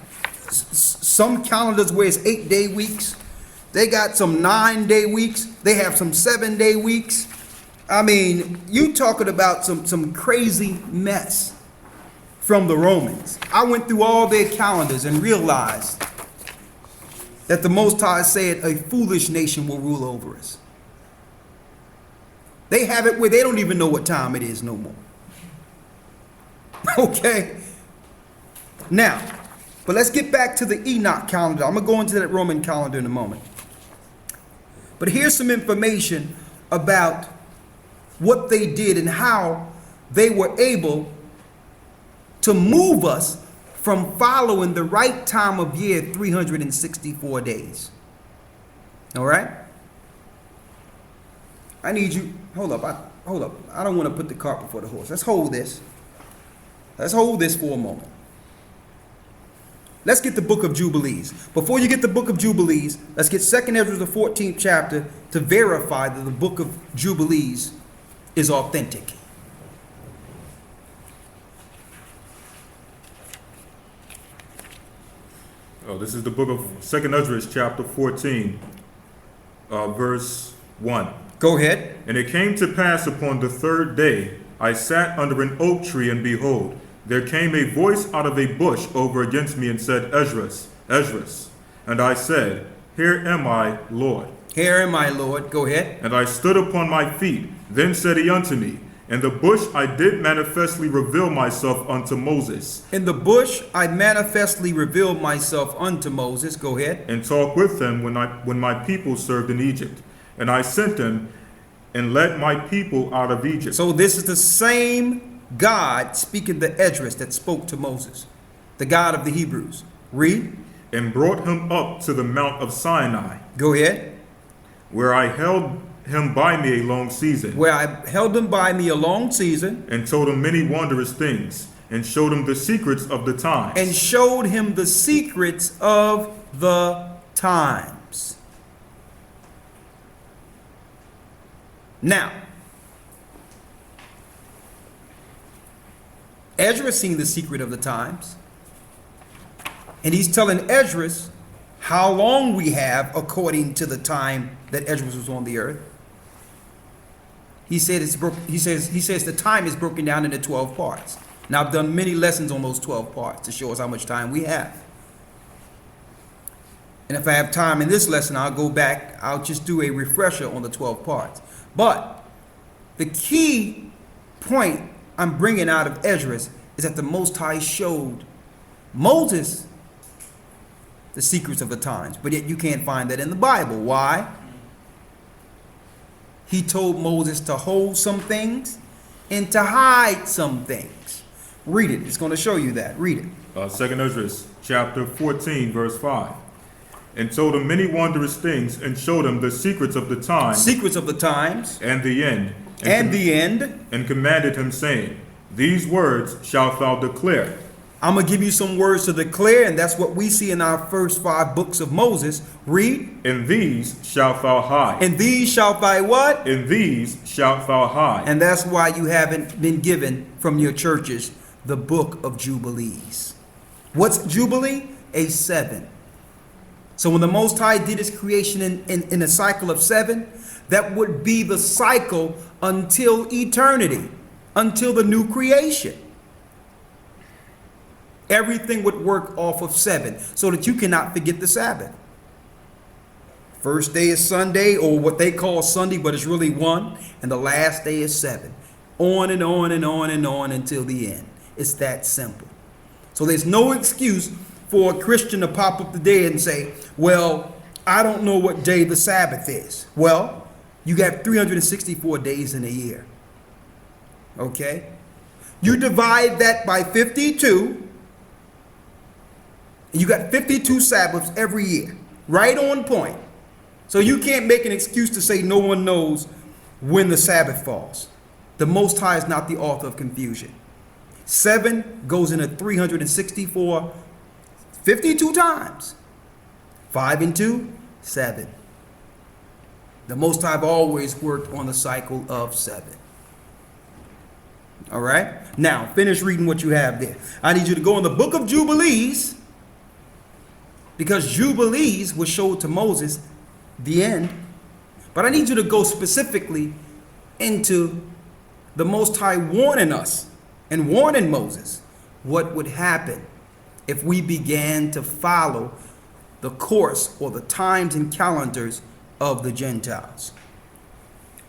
some calendars where it's 8-day weeks. They got some 9-day weeks. They have some 7-day weeks. I mean, you talking about some crazy mess from the Romans. I went through all their calendars and realized that the Most High said a foolish nation will rule over us. They have it where they don't even know what time it is no more. Okay? Now, but let's get back to the Enoch calendar. I'm going to go into that Roman calendar in a moment. But here's some information about what they did and how they were able to move us from following the right time of year 364 days. All right? I need you, hold up. I don't want to put the cart before the horse. Let's hold this. Let's hold this for a moment. Let's get the book of Jubilees. Before you get the book of Jubilees, let's get 2nd Ezra, the 14th chapter, to verify that the book of Jubilees is authentic. Oh, this is the book of 2nd Ezra, chapter 14, verse 1. Go ahead. And it came to pass upon the 3rd day, I sat under an oak tree, and behold, there came a voice out of a bush over against me and said, Esdras, Esdras. And I said, Here am I, Lord. Here am I, Lord. Go ahead. And I stood upon my feet. Then said he unto me, In the bush I did manifestly reveal myself unto Moses. In the bush I manifestly revealed myself unto Moses. Go ahead. And talked with them when my people served in Egypt. And I sent them and led my people out of Egypt. So this is the same God speaking to Esdras that spoke to Moses, the God of the Hebrews. Read. And brought him up to the Mount of Sinai. Go ahead. Where I held him by me a long season. Where I held him by me a long season. And told him many wondrous things. And showed him the secrets of the times. And showed him the secrets of the times. Now, Ezra seen the secret of the times. And he's telling Esdras how long we have according to the time that Esdras was on the earth. He says the time is broken down into 12 parts. Now I've done many lessons on those 12 parts to show us how much time we have. And if I have time in this lesson, I'll go back, I'll just do a refresher on the 12 parts. But the key point I'm bringing out of Esdras is that the Most High showed Moses the secrets of the times. But yet you can't find that in the Bible. Why? He told Moses to hold some things and to hide some things. Read it. It's going to show you that. Read it. 2 Esdras chapter 14, verse 5. And told him many wondrous things, and showed him the secrets of the time Secrets of the times and the end. and the end. And commanded him, saying, These words shalt thou declare. I'm going to give you some words to declare, and that's what we see in our first 5 books of Moses. Read. And these shalt thou hide. And these shalt thy what? And these shalt thou hide. And that's why you haven't been given from your churches the book of Jubilees. What's Jubilee? A 7. So when the Most High did his creation in a cycle of 7, that would be the cycle until eternity, until the new creation. Everything would work off of 7 so that you cannot forget the Sabbath. First day is Sunday, or what they call Sunday, but it's really 1. And the last day is 7. On and on and on and on until the end. It's that simple. So there's no excuse for a Christian to pop up today and say, well, I don't know what day the Sabbath is. Well, you got 364 days in a year. Okay? You divide that by 52, and you got 52 Sabbaths every year. Right on point. So you can't make an excuse to say no one knows when the Sabbath falls. The Most High is not the author of confusion. 7 goes into 364, 52 times. 5 and 2, 7. The Most High have always worked on the cycle of 7. All right? Now, finish reading what you have there. I need you to go in the book of Jubilees, because Jubilees was showed to Moses the end. But I need you to go specifically into the Most High warning us and warning Moses what would happen if we began to follow the course or the times and calendars of the Gentiles.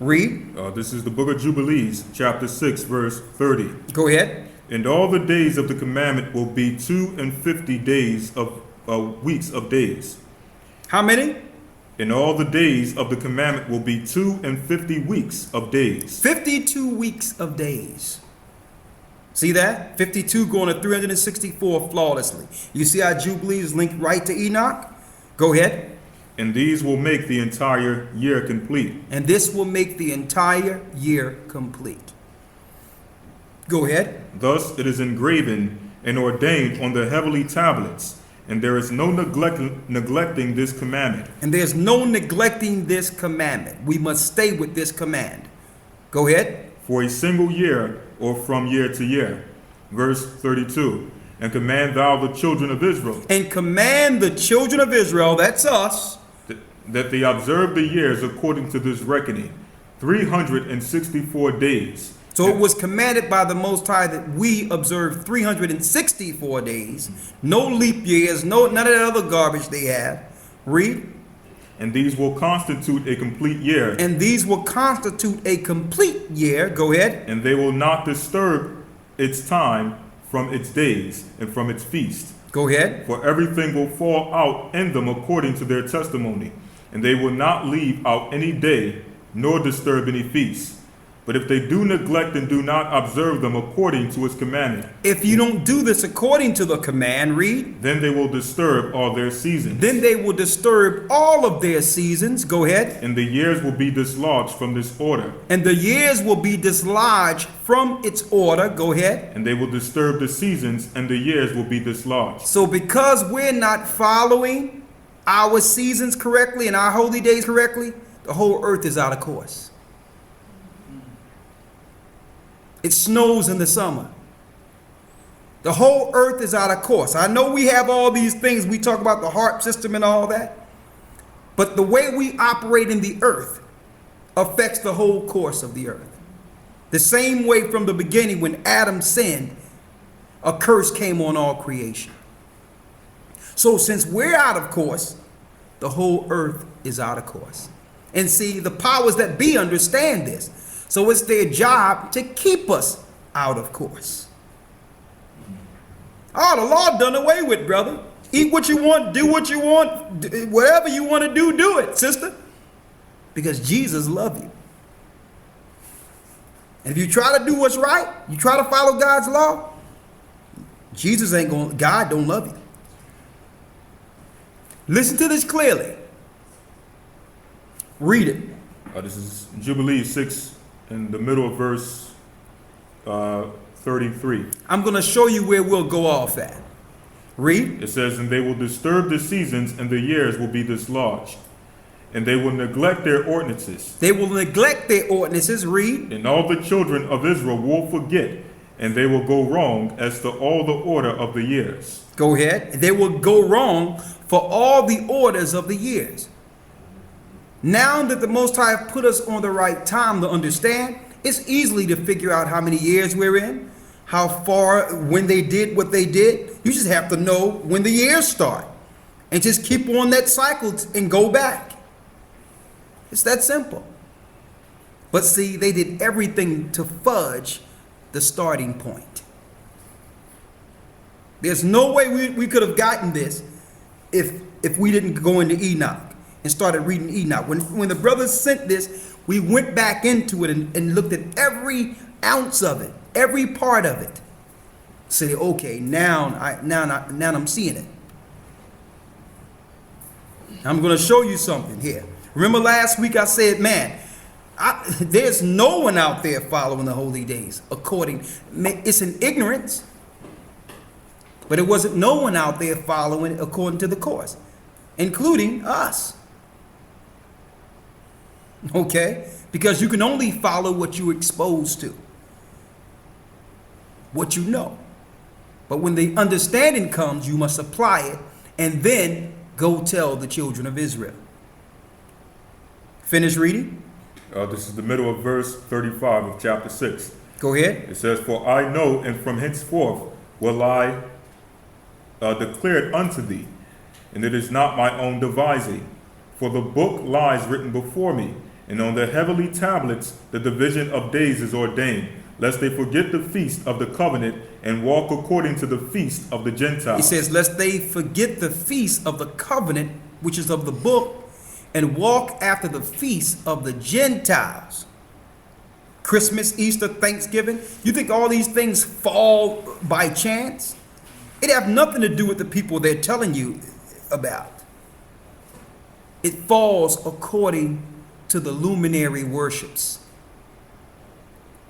Read. This is the book of Jubilees, chapter 6, verse 30. Go ahead. And all the days of the commandment will be 52 days of weeks of days. How many? And all the days of the commandment will be 52 weeks of days. 52 weeks of days. See that? 52 going to 364 flawlessly. You see how Jubilees is linked right to Enoch? Go ahead. And these will make the entire year complete. And this will make the entire year complete. Go ahead. Thus it is engraven and ordained on the heavenly tablets, and there is no neglecting this commandment. And there's no neglecting this commandment. We must stay with this command. Go ahead. For a single year, or from year to year. Verse 32. And command thou the children of Israel. And command the children of Israel, that's us, that they observe the years according to this reckoning, 364 days. So it was commanded by the Most High that we observe 364 days. No leap years, none of that other garbage they have. Read. And these will constitute a complete year. And these will constitute a complete year. Go ahead. And they will not disturb its time from its days and from its feast. Go ahead. For everything will fall out in them according to their testimony. And they will not leave out any day, nor disturb any feast. But if they do neglect and do not observe them according to his commandment, if you don't do this according to the command, read. then they will disturb all their seasons. Then they will disturb all of their seasons. Go ahead. And the years will be dislodged from this order. And the years will be dislodged from its order. Go ahead. And they will disturb the seasons, and the years will be dislodged. So because we're not following our seasons correctly and our holy days correctly, the whole earth is out of course. It snows in the summer. The whole earth is out of course. I know we have all these things. We talk about the HAARP system and all that. But the way we operate in the earth affects the whole course of the earth. The same way from the beginning when Adam sinned, a curse came on all creation. So since we're out of course, the whole earth is out of course. And see, the powers that be understand this. So it's their job to keep us out of course. Oh, the law done away with, brother. Eat what you want, do what you want, whatever you want to do it, sister. Because Jesus loves you. And if you try to do what's right, you try to follow God's law, God don't love you. Listen to this clearly. Read it. This is Jubilee 6 in the middle of verse 33. I'm going to show you where we'll go off at. Read. It says, and they will disturb the seasons, and the years will be dislodged. And they will neglect their ordinances. They will neglect their ordinances. Read. And all the children of Israel will forget, and they will go wrong as to all the order of the years. Go ahead. They will go wrong for all the orders of the years. Now that the Most High put us on the right time to understand, it's easily to figure out how many years we're in, how far, when they did what they did. You just have to know when the years start and just keep on that cycle and go back. It's that simple. But see, they did everything to fudge the starting point. There's no way we could have gotten this if we didn't go into Enoch and started reading Enoch. When the brothers sent this, we went back into it and looked at every ounce of it, every part of it. Say, okay, now I'm seeing it. I'm going to show you something here. Remember last week I said, man, there's no one out there following the holy days it's an ignorance. But it wasn't no one out there following according to the course, including us. Okay? Because you can only follow what you're exposed to, what you know. But when the understanding comes, you must apply it and then go tell the children of Israel. Finish reading. This is the middle of verse 35 of chapter 6. Go ahead. It says, for I know, and from henceforth will I declare it unto thee, and it is not my own devising. For the book lies written before me, and on the heavenly tablets the division of days is ordained, lest they forget the feast of the covenant and walk according to the feast of the Gentiles. He says, lest they forget the feast of the covenant, which is of the book, and walk after the feast of the Gentiles. Christmas, Easter, Thanksgiving. You think all these things fall by chance? It have nothing to do with the people they're telling you about. It falls according to the luminary worships.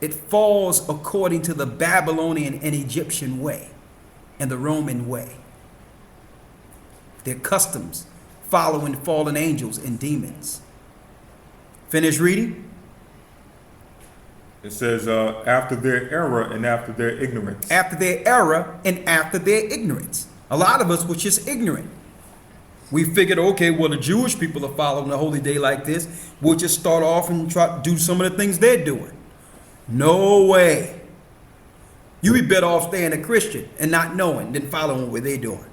It falls according to the Babylonian and Egyptian way and the Roman way. Their customs following fallen angels and demons. Finish reading. It says, after their error and after their ignorance. After their error and after their ignorance. A lot of us was just ignorant. We figured, okay, well, the Jewish people are following the holy day like this. We'll just start off and try to do some of the things they're doing. No way. You be better off staying a Christian and not knowing than following what they're doing.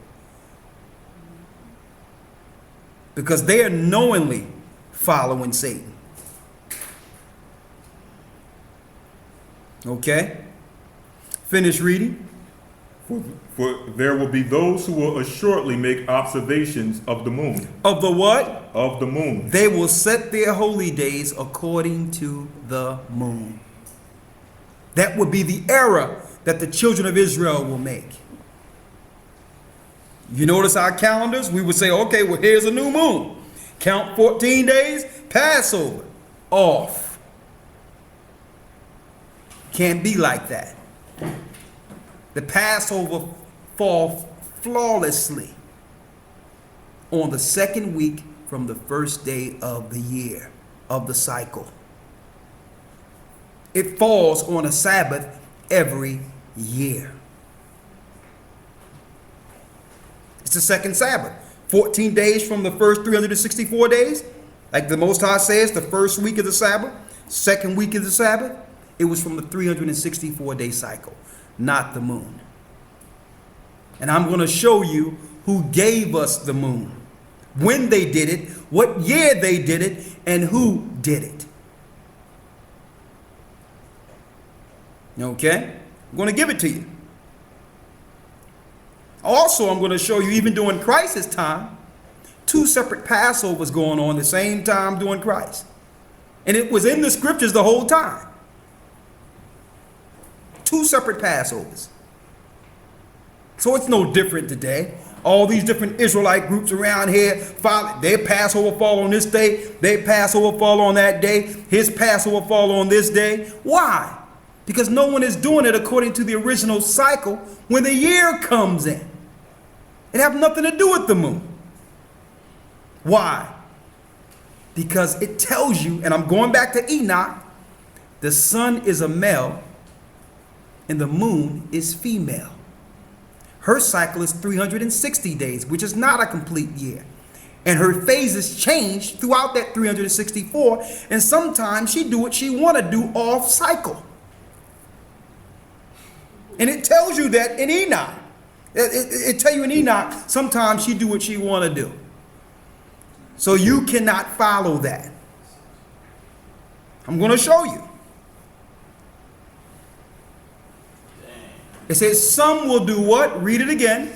Because they are knowingly following Satan. Okay? Finish reading. For there will be those who will assuredly make observations of the moon. Of the what? Of the moon. They will set their holy days according to the moon. That would be the error that the children of Israel will make. You notice our calendars? We would say, okay, well, here's a new moon. Count 14 days, Passover, off. Can't be like that. The Passover falls flawlessly on the second week from the first day of the year, of the cycle. It falls on a Sabbath every year. It's the second Sabbath. 14 days from the first 364 days. Like the Most High says, the first week of the Sabbath, second week of the Sabbath. It was from the 364-day cycle, not the moon. And I'm going to show you who gave us the moon, when they did it, what year they did it, and who did it. Okay? I'm going to give it to you. Also, I'm going to show you, even during Christ's time, 2 separate Passovers going on the same time during Christ. And it was in the scriptures the whole time. 2 separate Passovers. So it's no different today. All these different Israelite groups around here, their Passover fall on this day, their Passover fall on that day, his Passover fall on this day. Why? Because no one is doing it according to the original cycle when the year comes in. It have nothing to do with the moon. Why? Because it tells you, and I'm going back to Enoch, the sun is a male and the moon is female. Her cycle is 360 days, which is not a complete year. And her phases change throughout that 364, and sometimes she do what she want to do off cycle. And it tells you that in Enoch. It tell you in Enoch, sometimes she do what she want to do. So you cannot follow that. I'm going to show you. It says some will do what? Read it again.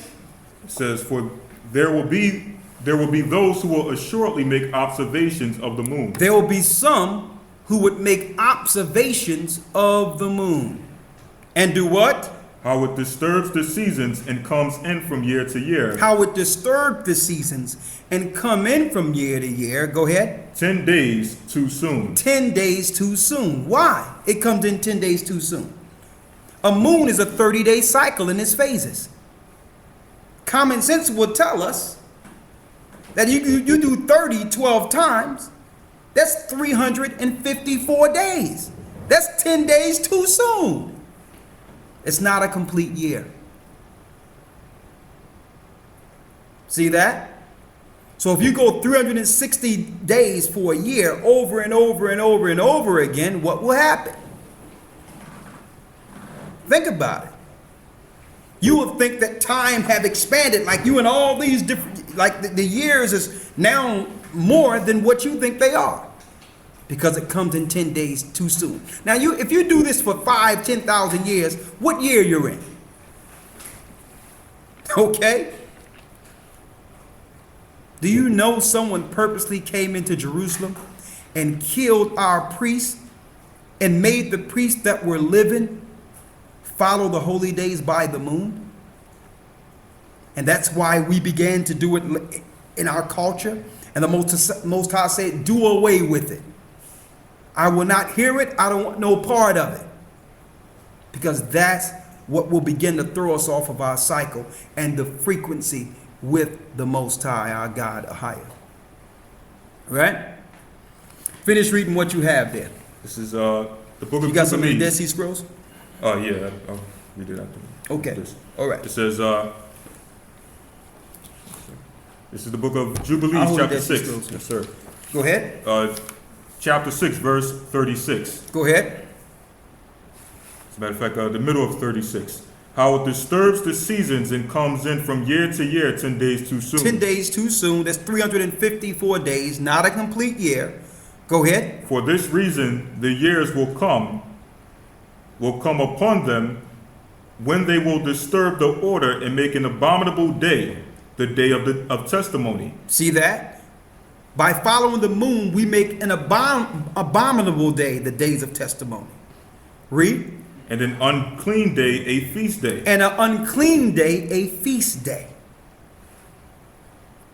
It says, for there will be those who will assuredly make observations of the moon. There will be some who would make observations of the moon. And do what? How it disturbs the seasons and comes in from year to year. How it disturbed the seasons and come in from year to year. Go ahead. 10 days too soon. 10 days too soon. Why? It comes in 10 days too soon. A moon is a 30-day cycle in its phases. Common sense will tell us that you do 30 12 times. That's 354 days. That's 10 days too soon. It's not a complete year. See that? So if you go 360 days for a year over and over and over and over again, what will happen? Think about it. You would think that time have expanded, like you in all these different, like the years is now more than what you think they are. Because it comes in 10 days too soon. Now, if you do this for 10,000 years, what year you're in? Okay? Do you know someone purposely came into Jerusalem and killed our priests and made the priests that were living follow the holy days by the moon? And that's why we began to do it in our culture. And the Most High said, do away with it. I will not hear it. I don't want no part of it. Because that's what will begin to throw us off of our cycle and the frequency with the Most High, our God, Ahia. Right? Finish reading what you have there. This is the book of You got some of the Dead Jubilees. Sea Scrolls? Yeah, I'll read it after. Okay. This. All right. It says, this is the book of Jubilees, I'll hold chapter Dead Sea 6. Scrolls. Yes, sir. Go ahead. Chapter 6, verse 36. Go ahead. As a matter of fact, the middle of 36. How it disturbs the seasons and comes in from year to year, 10 days too soon. 10 days too soon. That's 354 days, not a complete year. Go ahead. For this reason, the years will come upon them when they will disturb the order and make an abominable day, the day of testimony. See that? By following the moon, we make an abominable day, the days of testimony. Read. And an unclean day, a feast day. And an unclean day, a feast day.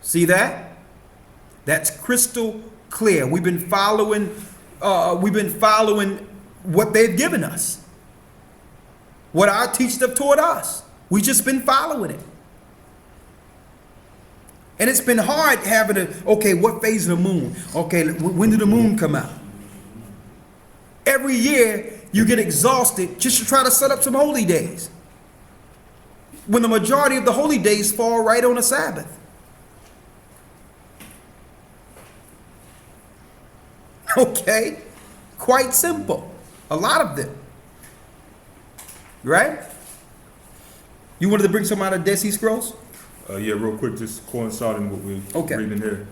See that? That's crystal clear. We've been following what they've given us. What our teachers have taught us. We just been following it. And it's been hard having okay, what phase of the moon? Okay, when did the moon come out? Every year you get exhausted just to try to set up some holy days. When the majority of the holy days fall right on a Sabbath. Okay, quite simple. A lot of them. Right? You wanted to bring some out of Dead Sea Scrolls? Yeah, real quick, just coinciding what we're reading here.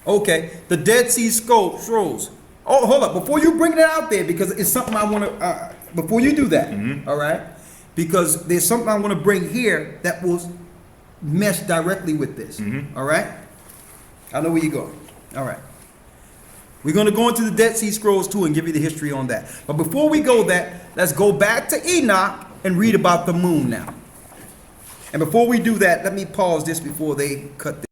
Okay, the Dead Sea Scrolls. Oh, hold up. Before you bring that out there, because it's something I want to, before you do that, all right? Because there's something I want to bring here that will mesh directly with this. All right? I know where you're going. All right. We're going to go into the Dead Sea Scrolls too and give you the history on that. But before we go there, let's go back to Enoch and read about the moon now. And before we do that, let me pause this before they cut this.